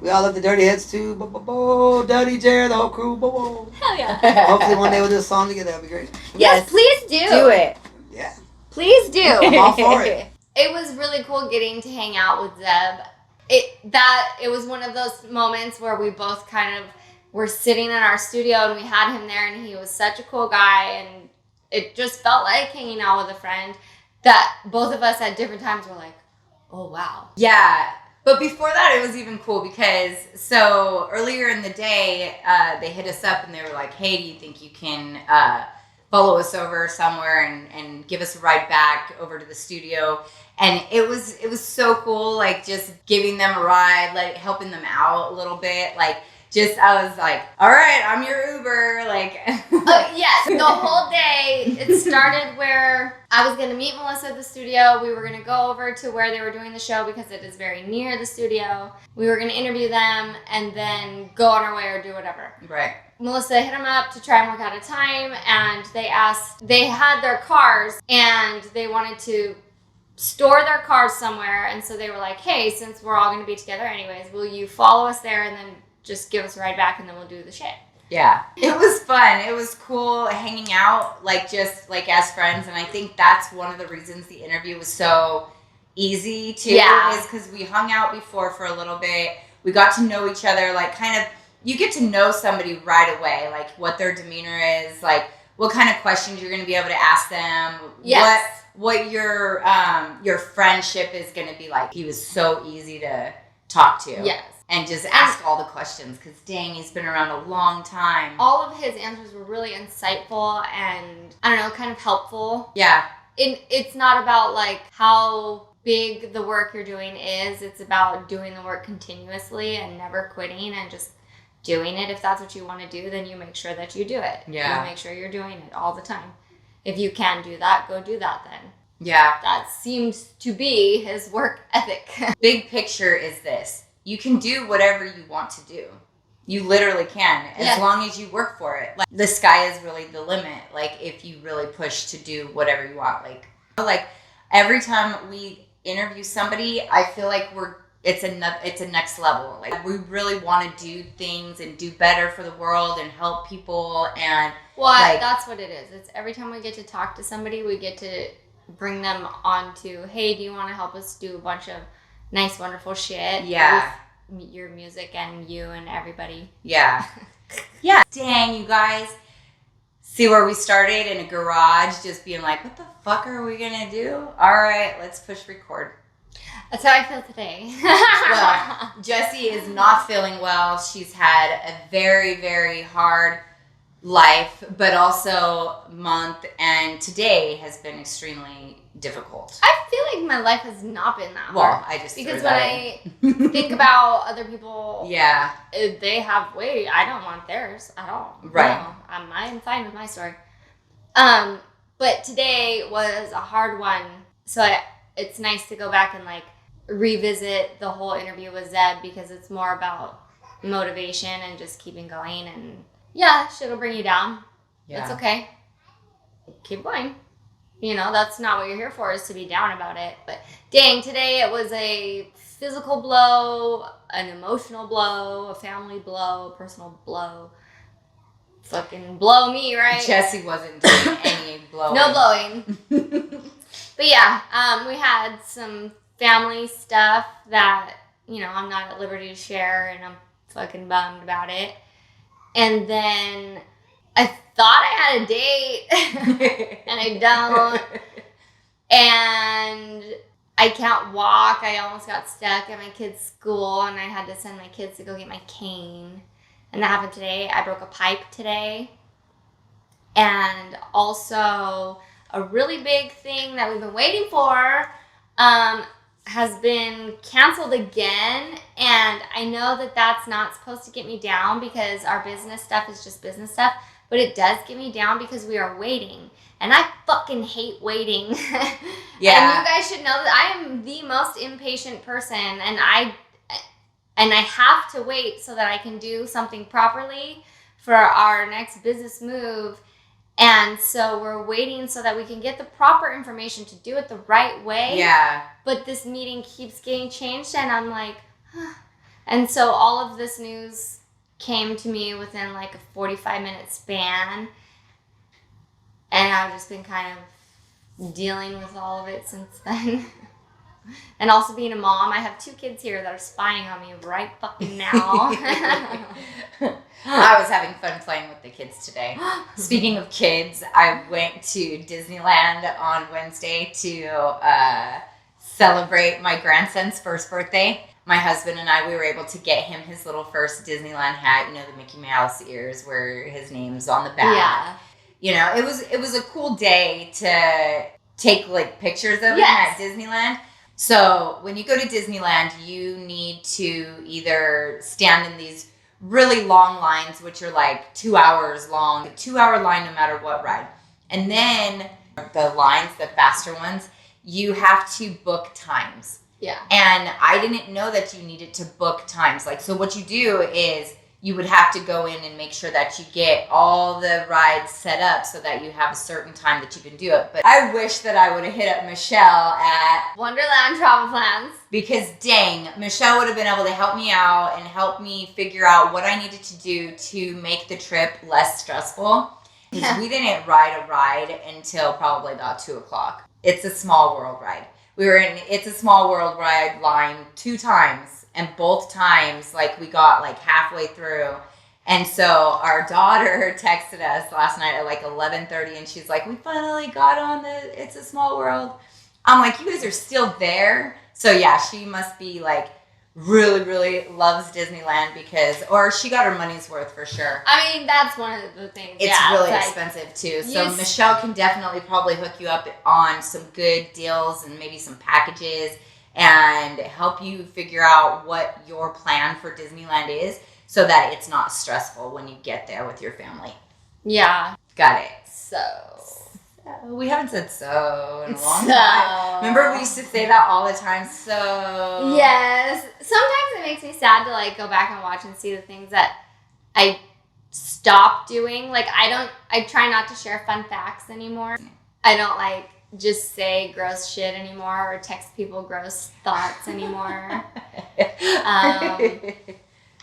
We all love the Dirty Heads too. Bo, Dirty Jared, the whole crew. Bo. Hell yeah. Hopefully one day we'll do a song together. That'd be great. Yes, please do. Do it. Yeah. Please do. I'm all for it. It was really cool getting to hang out with Zeb. It was one of those moments where we both kind of were sitting in our studio and we had him there, and he was such a cool guy, and it just felt like hanging out with a friend that both of us at different times were like, oh wow. Yeah. But before that, it was even cool because so earlier in the day, they hit us up and they were like, hey, do you think you can follow us over somewhere and give us a ride back over to the studio? And it was so cool, like just giving them a ride, like helping them out a little bit. Like just, I was like, all right, I'm your Uber. Like, Yes, the whole day, it started where I was going to meet Melissa at the studio. We were going to go over to where they were doing the show because it is very near the studio. We were going to interview them and then go on our way or do whatever. right. Melissa hit them up to try and work out a time, and they had their cars and they wanted to store their cars somewhere, and so they were like, hey, since we're all going to be together anyways, will you follow us there and then just give us a ride back and then we'll do the shit. Yeah, it was fun. It was cool hanging out, like just like as friends. And I think that's one of the reasons the interview was so easy too. Yeah. Is because we hung out before for a little bit. We got to know each other, like kind of. You get to know somebody right away, like what their demeanor is, like what kind of questions you're going to be able to ask them. Yes. What your friendship is going to be like. He was so easy to talk to. Yes. And just ask all the questions because, dang, he's been around a long time. All of his answers were really insightful and, I don't know, kind of helpful. Yeah. It's not about, like, how big the work you're doing is. It's about doing the work continuously and never quitting and just doing it. If that's what you want to do, then you make sure that you do it. Yeah. You make sure you're doing it all the time. If you can do that, go do that then. Yeah. That seems to be his work ethic. Big picture is this. You can do whatever you want to do. You literally can, as long as you work for it. Like, the sky is really the limit. Like, if you really push to do whatever you want. Like every time we interview somebody, I feel like it's a next level. Like, we really want to do things and do better for the world and help people. And That's what it is. It's every time we get to talk to somebody, we get to bring them on to, hey, do you want to help us do a bunch of nice, wonderful shit? Yeah. your music and you and everybody. Yeah. Yeah. Dang, you guys. See where we started in a garage, just being like, what the fuck are we going to do? All right, let's push record. That's how I feel today. Well, Jessie is not feeling well. She's had a very, very hard life, but also month, and today has been extremely difficult. I feel like my life has not been that hard. Well, I just because when I think about other people, yeah, they have I don't want theirs at all. Right. No, I'm fine with my story. But today was a hard one, so it's nice to go back and like revisit the whole interview with Zeb because it's more about motivation and just keeping going. And yeah, shit'll bring you down. Yeah. That's okay. Keep going. You know, that's not what you're here for, is to be down about it. But dang, today it was a physical blow, an emotional blow, a family blow, a personal blow. Fucking blow me, right? Jessie wasn't doing any blowing. No blowing. But yeah, we had some family stuff that, you know, I'm not at liberty to share, and I'm fucking bummed about it. And then I thought I had a date, and I don't. And I can't walk. I almost got stuck at my kid's school, and I had to send my kids to go get my cane. And that happened today. I broke a pipe today. And also, a really big thing that we've been waiting for has been canceled again. And I know that that's not supposed to get me down because our business stuff is just business stuff. But it does get me down because we are waiting. And I fucking hate waiting. Yeah. And you guys should know that I am the most impatient person. And I have to wait so that I can do something properly for our next business move. And so we're waiting so that we can get the proper information to do it the right way. Yeah. But this meeting keeps getting changed, and I'm like, huh. And so all of this news came to me within like a 45-minute span. And I've just been kind of dealing with all of it since then. And also being a mom, I have 2 kids here that are spying on me right fucking now. I was having fun playing with the kids today. Speaking of kids, I went to Disneyland on Wednesday to celebrate my grandson's first birthday. My husband and I, we were able to get him his little first Disneyland hat, you know, the Mickey Mouse ears where his name's on the back. Yeah. You know, it was a cool day to take like pictures of him at Disneyland. So when you go to Disneyland, you need to either stand in these really long lines, which are like 2 hours long, a 2-hour line no matter what ride. And then the lines, the faster ones, you have to book times. Yeah. And I didn't know that you needed to book times. Like, so what you do is you would have to go in and make sure that you get all the rides set up so that you have a certain time that you can do it. But I wish that I would have hit up Michelle at Wonderland Travel Plans. Because dang, Michelle would have been able to help me out and help me figure out what I needed to do to make the trip less stressful. Because we didn't ride a ride until probably about 2 o'clock. It's a Small World ride. We were in It's a Small World ride line 2 times. And both times, like, we got, like, halfway through. And so our daughter texted us last night at, like, 11:30. And she's like, we finally got on the It's a Small World. I'm like, you guys are still there? So, yeah, she must be, like, really, really loves Disneyland because... Or she got her money's worth for sure. I mean, that's one of the things. It's really expensive, too. So Michelle can definitely probably hook you up on some good deals and maybe some packages and help you figure out what your plan for Disneyland is so that it's not stressful when you get there with your family. Yeah. Got it. So we haven't said so in a long time. Remember we used to say that all the time, so. Yes. Sometimes it makes me sad to, like, go back and watch and see the things that I stopped doing. Like, I try not to share fun facts anymore. I don't, like, just say gross shit anymore or text people gross thoughts anymore.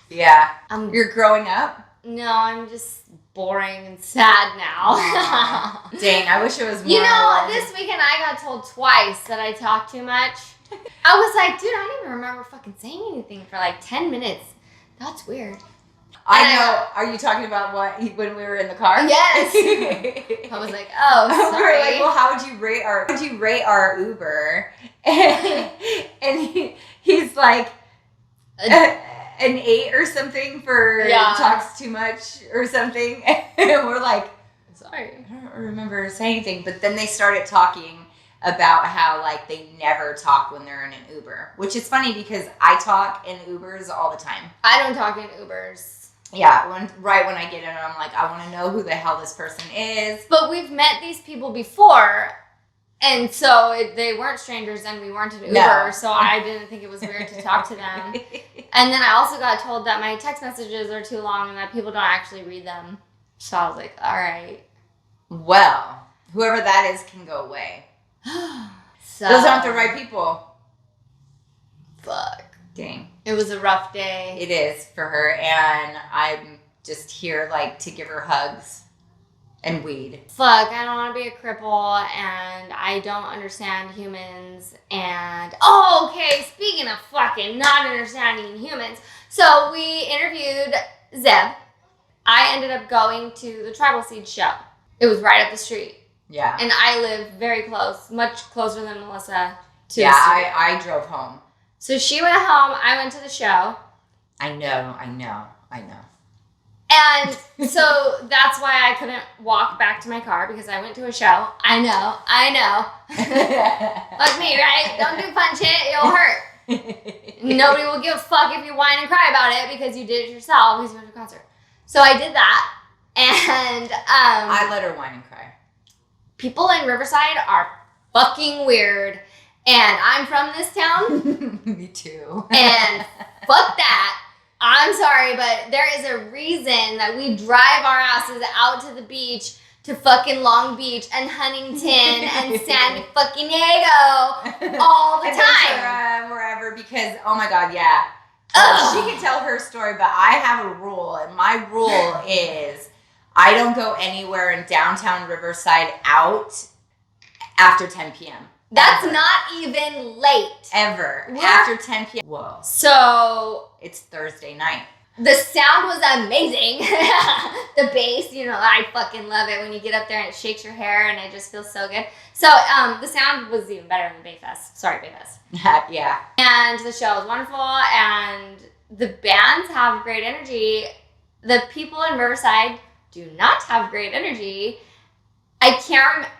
Yeah. You're growing up? No, I'm just boring and sad now. Dang, I wish it was more. You know, this weekend I got told twice that I talk too much. I was like, dude, I don't even remember fucking saying anything for like 10 minutes. That's weird. I know. Are you talking about when we were in the car? Yes. I was like, oh, We were sorry. like, well, how would you rate our Uber? And he's like an 8 or something for talks too much or something. And we're like, sorry. I don't remember saying anything. But then they started talking about how like they never talk when they're in an Uber, which is funny because I talk in Ubers all the time. I don't talk in Ubers. Yeah, right when I get in, I'm like, I want to know who the hell this person is. But we've met these people before, and so they weren't strangers, and we weren't in Uber, so I didn't think it was weird to talk to them. And then I also got told that my text messages are too long and that people don't actually read them. So I was like, all right. Well, whoever that is can go away. So, those aren't the right people. Fuck. Dang. It was a rough day. It is for her, and I'm just here like to give her hugs and weed. Fuck, I don't want to be a cripple, and I don't understand humans, and... Oh, okay, speaking of fucking not understanding humans, so we interviewed Zeb. I ended up going to the Tribal Seeds show. It was right up the street. Yeah. And I live very close, much closer than Melissa to yeah, the studio. I drove home. So she went home, I went to the show. I know. And so that's why I couldn't walk back to my car because I went to a show. I know. Fuck me, right? Don't do fun shit, you'll hurt. Nobody will give a fuck if you whine and cry about it because you did it yourself because you went to a concert. So I did that. And I let her whine and cry. People in Riverside are fucking weird. And I'm from this town. Me too. And fuck that. I'm sorry, but there is a reason that we drive our asses out to the beach to fucking Long Beach and Huntington and San fucking Diego all the time. Wherever, because, oh my God, yeah. She can tell her story, but I have a rule, and my rule is I don't go anywhere in downtown Riverside out after 10 p.m. That's ever. not even late. Ever. After 10 p.m. Whoa. So It's Thursday night. the sound was amazing. The bass, I fucking love it when you get up there and it shakes your hair and it just feels so good. So the sound was even better than Bayfest. Sorry, Bayfest. Yeah. And the show was wonderful and the bands have great energy. The people in Riverside do not have great energy. I can't remember.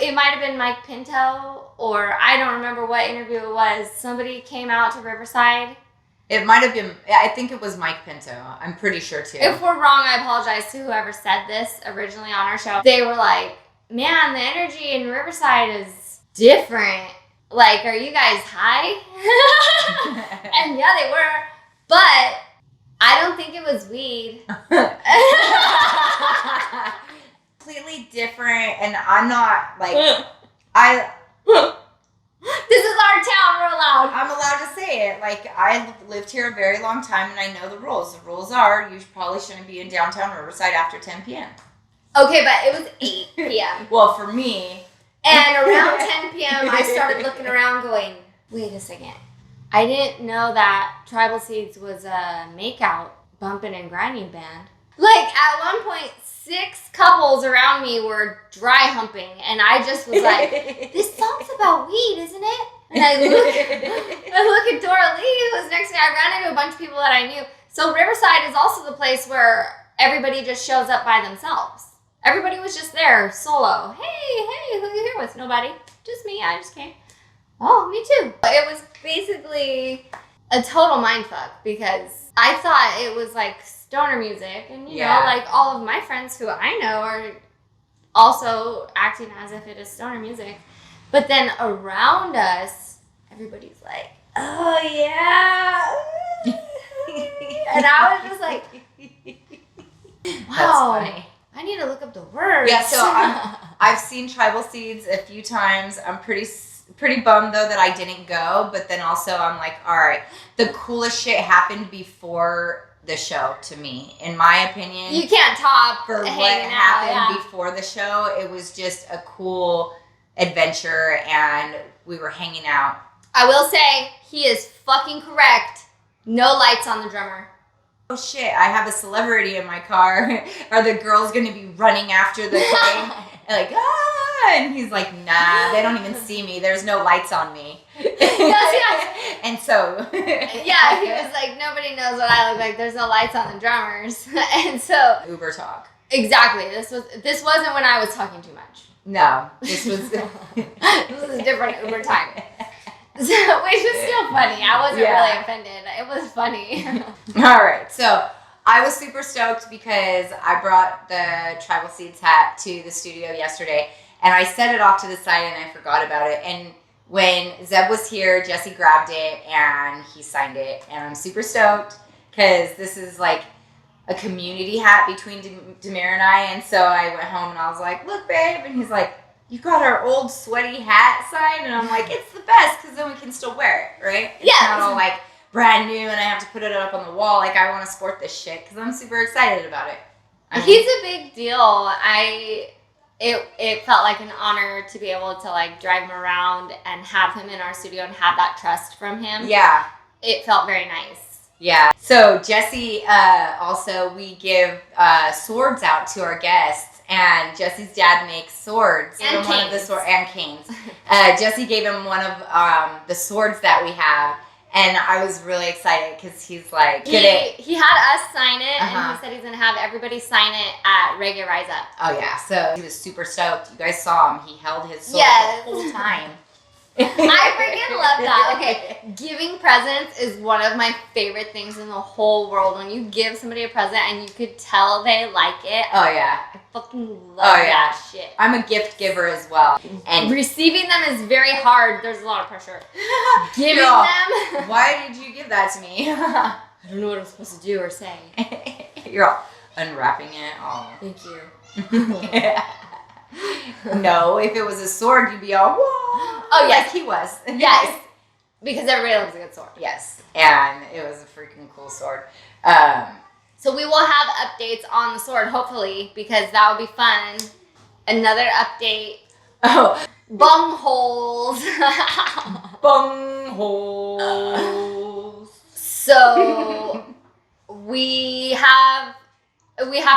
It might have been Mike Pinto, or I don't remember what interview it was. Somebody came out to Riverside. It might have been, I think it was Mike Pinto. I'm pretty sure too. If we're wrong, I apologize to whoever said this originally on our show. They were like, man, the energy in Riverside is different. Like, are you guys high? And yeah, they were. But I don't think it was weed. Completely different, and I'm not like This is our town, we're allowed. I'm allowed to say it. Like, I lived here a very long time, and I know the rules. The rules are you probably shouldn't be in downtown Riverside after 10 p.m. Okay, but it was 8 p.m. Well, for me. And around 10 p.m., I started looking around going, wait a second. I didn't know that Tribal Seeds was a makeout, bumping and grinding band. Like, at one point, 6 couples around me were dry humping, and I just was like, this song's about weed, isn't it? And I look at Dora Lee, who was next to me. I ran into a bunch of people that I knew. So Riverside is also the place where everybody just shows up by themselves. Everybody was just there, solo. Hey, who you here with? Nobody. Just me, I just came. Oh, me too. It was basically a total mindfuck because I thought it was like stoner music, and you know, like all of my friends who I know are also acting as if it is stoner music. But then around us, everybody's like, oh yeah. And I was just like, wow. That's funny. I need to look up the words. Yeah, so I've seen Tribal Seeds a few times. I'm pretty bummed though that I didn't go, but then also I'm like, all right, the coolest shit happened before the show to me, in my opinion. You can't top for what happened happened before the show. It was just a cool adventure, and we were hanging out I will say, he is fucking correct. No lights on the drummer. Oh shit, I have a celebrity in my car. Are the girls gonna be running after the thing? Like, ah! And he's like, nah, they don't even see me. There's no lights on me. Yes. And so. Yeah, he was like, nobody knows what I look like. There's no lights on the drummers. And so. Uber talk. Exactly. This wasn't when I was talking too much. No, this was. This was a different Uber time. Which was still funny. I wasn't really offended. It was funny. All right. So I was super stoked because I brought the Tribal Seeds hat to the studio yesterday and I set it off to the side and I forgot about it. And when Zeb was here, Jessie grabbed it and he signed it. And I'm super stoked because this is like a community hat between Demir and I. And so I went home and I was like, look, babe. And he's like, you got our old sweaty hat signed? And I'm like, it's the best because then we can still wear it, right? It's not all like brand new and I have to put it up on the wall. Like, I want to sport this shit because I'm super excited about it. He's a big deal. It felt like an honor to be able to like drive him around and have him in our studio and have that trust from him. Yeah. It felt very nice. Yeah. So Jessie, also we give swords out to our guests. And Jessie's dad makes swords. And canes. And canes. Jessie gave him one of the swords that we have. And I was really excited because he's like, he had us sign it, and he said he's going to have everybody sign it at Reggae Rise Up. Oh, yeah. So he was super stoked. You guys saw him. He held his sword the whole time. I freaking love that. Okay, giving presents is one of my favorite things in the whole world. When you give somebody a present and you could tell they like it. Oh, yeah. I fucking love that shit. I'm a gift giver as well. And receiving them is very hard. There's a lot of pressure. Giving Girl, them. Why did you give that to me? I don't know what I'm supposed to do or say. You're all unwrapping it. Oh. Thank you. No, if it was a sword, you'd be all, whoa. Oh, yes. Like he was. Yes. Because everybody loves a good sword. Yes. And it was a freaking cool sword. So we will have updates on the sword, hopefully, because that would be fun. Another update. Oh. Bung holes. Bung holes. So we have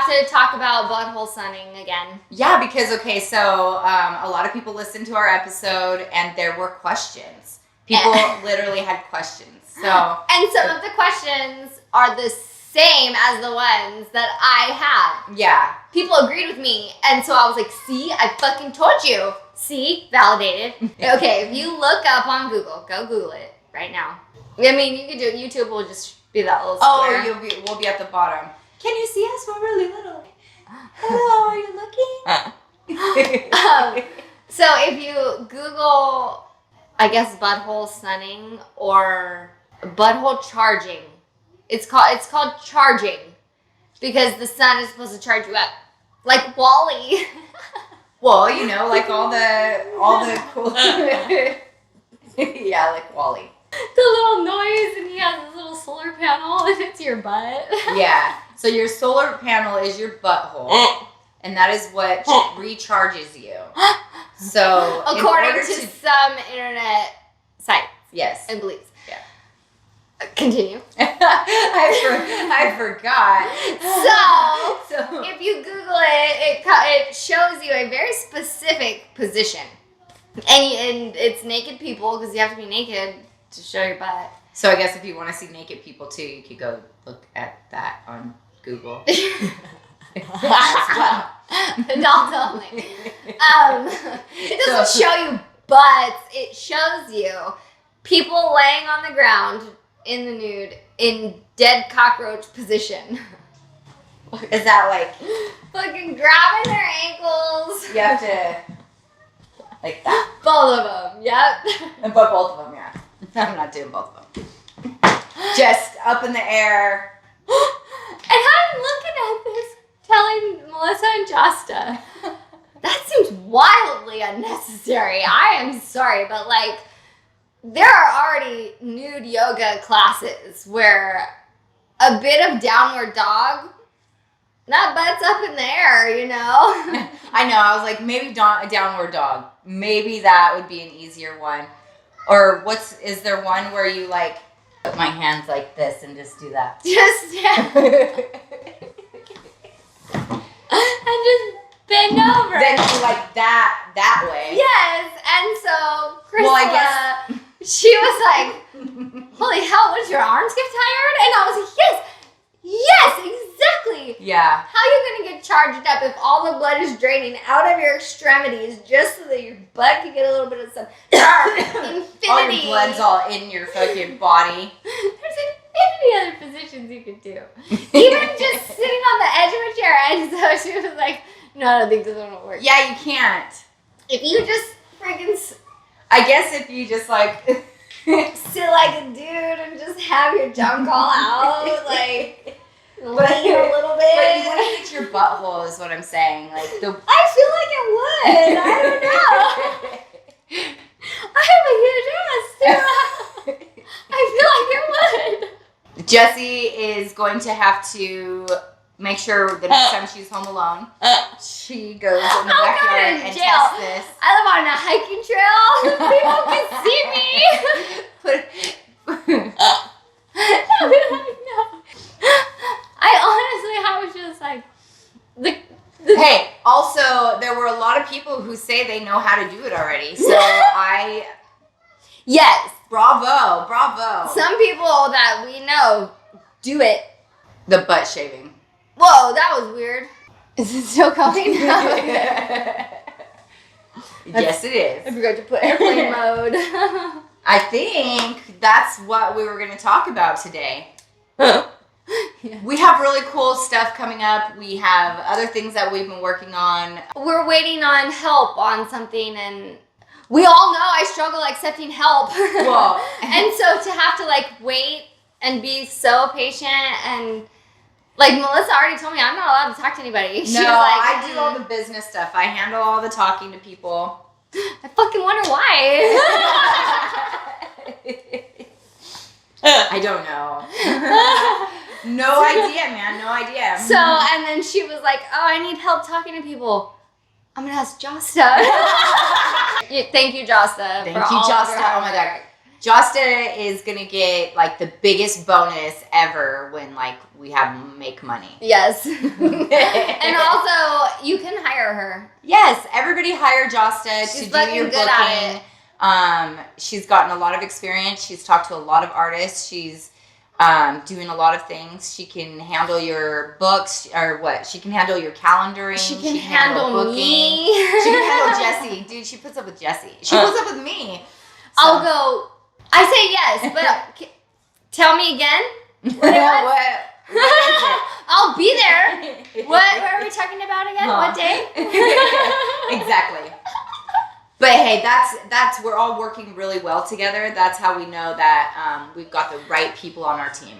to talk about butthole sunning again. Yeah, because, okay, so a lot of people listened to our episode and there were questions. People literally had questions. So and some of the questions are the same as the ones that I had. Yeah. People agreed with me. And so I was like, see, I fucking told you. See, validated. Okay, if you look up on Google, go Google it right now. I mean, you can do it. YouTube will just be that little square. Oh, we'll be at the bottom. Can you see us? We're really little. Hello, are you looking? So if you Google, I guess, butthole sunning or butthole charging, it's called charging because the sun is supposed to charge you up, like Wally. Well, you know, like all the cool. Yeah, like Wally. The little noise, and he has his little solar panel, and it's your butt. Yeah. So your solar panel is your butthole, and that is what recharges you. So according to some internet sites, yes, and beliefs. Yeah. Continue. I forgot. So if you Google it, it shows you a very specific position, and it's naked people because you have to be naked to show your butt. So I guess if you want to see naked people too, you could go look at that on Google. As well. Adult only. It doesn't show you butts. It shows you people laying on the ground in the nude in dead cockroach position. Is that like fucking grabbing their ankles? You have to like that. Both of them. Yep. But both of them, yeah. I'm not doing both of them. Just up in the air. And I'm looking at this, telling Melissa and Josta, that seems wildly unnecessary. I am sorry, but like, there are already nude yoga classes where a bit of downward dog, not butts up in the air, you know? I know, I was like, maybe a downward dog. Maybe that would be an easier one. Or is there one where you like put my hands like this and just do that? And just bend over. Then you like that way. Yes, and so Krista, Well, I she was like, holy hell, would your arms get tired? And I was like, yes, exactly. Yeah. How are you going to get charged up if all the blood is draining out of your extremities just so that your butt can get a little bit of some infinity? All your blood's all in your fucking body. There's infinity other positions you could do. Even just sitting on the edge of a chair. And so she was like, no, I don't think this one will work. Yeah, you can't. If you just freaking I guess if you just like sit like a dude and just have your junk all out, like lean a little bit. But you want to get your butthole is what I'm saying. Like I feel like it would. I don't know. I have a huge ass too. I feel like it would. Jessie is going to have to make sure the next time she's home alone, she goes in the backyard and tests this. I live on a hiking trail. People can see me. No. I was just like, Hey, also, there were a lot of people who say they know how to do it already. So yes. Bravo. Some people that we know do it. The butt shaving. Whoa, that was weird. Is it still coming? Yes, it I is. forgot to put airplane mode. I think that's what we were going to talk about today. Yeah. We have really cool stuff coming up. We have other things that we've been working on. We're waiting on help on something, and we all know I struggle accepting help. Well, and so to have to like wait and be so patient, and like Melissa already told me I'm not allowed to talk to anybody. She no, was like, I do all the business stuff. I handle all the talking to people. I fucking wonder why. I don't know. No idea, man. No idea. So, and then she was like, oh, I need help talking to people. I'm going to ask Josta. Thank you, Josta. Thank you, Josta. Oh my God. Josta is going to get like the biggest bonus ever when like we have make money. Yes. And also, you can hire her. Yes, everybody hire Josta She's to do your good at booking. She's gotten a lot of experience. She's talked to a lot of artists. She's doing a lot of things. She can handle your books, or what? She can handle your calendaring. She can handle booking. me. She can handle Jessie. Dude, she puts up with Jessie. She puts up with me. So. I'll go. I say yes, but tell me again. What is it? I'll be there. What are we talking about again? What day? Exactly. But hey, that's we're all working really well together. That's how we know that we've got the right people on our team.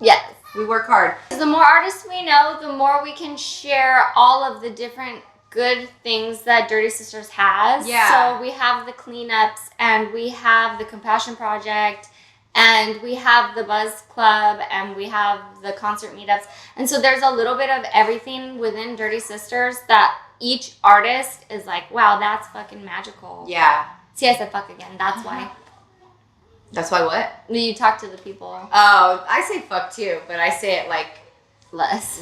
Yes. We work hard. The more artists we know, the more we can share all of the different good things that Dirty Sisters has. Yeah. So we have the cleanups, and we have the Compassion Project, and we have the Buzz Club, and we have the concert meetups. And so there's a little bit of everything within Dirty Sisters that each artist is like, wow, that's fucking magical. Yeah. See, I said fuck again. That's why. That's why what? You talk to the people Oh, I say fuck too, but I say it like less.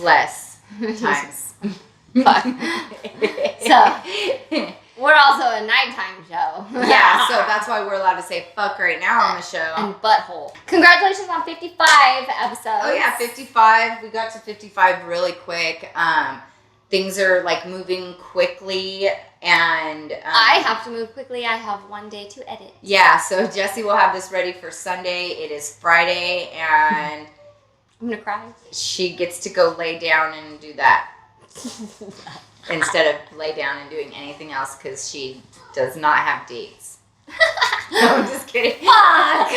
times. Fuck. So, we're also a nighttime show. Yeah, so that's why we're allowed to say fuck right now on the show. And butthole. Congratulations on 55 episodes. Oh yeah, 55. We got to 55 really quick. Things are like moving quickly, and I have to move quickly. I have one day to edit. Yeah, so Jessie will have this ready for Sunday. It is Friday, and I'm gonna cry. she gets to go lay down and do that instead of lay down and doing anything else because she does not have dates. No, I'm just kidding. Fuck.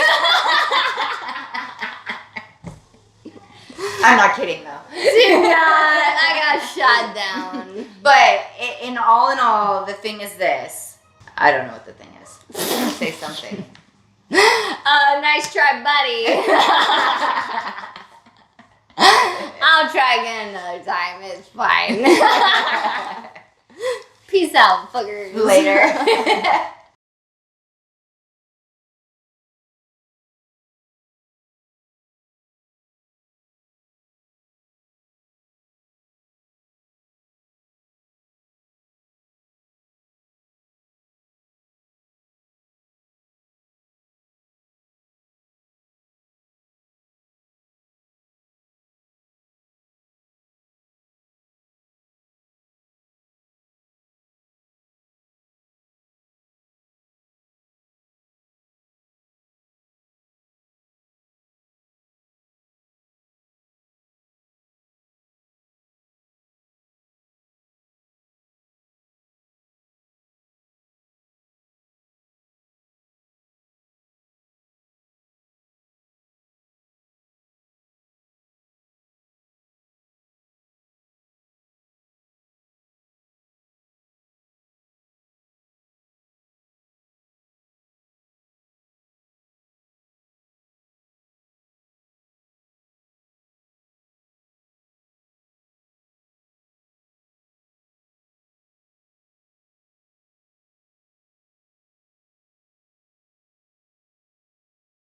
I'm not kidding though. Do not. I got shot down. But in all, the thing is this. I don't know what the thing is. Say something. Nice try, buddy. I'll try again another time. It's fine. Peace out, fuckers. Later.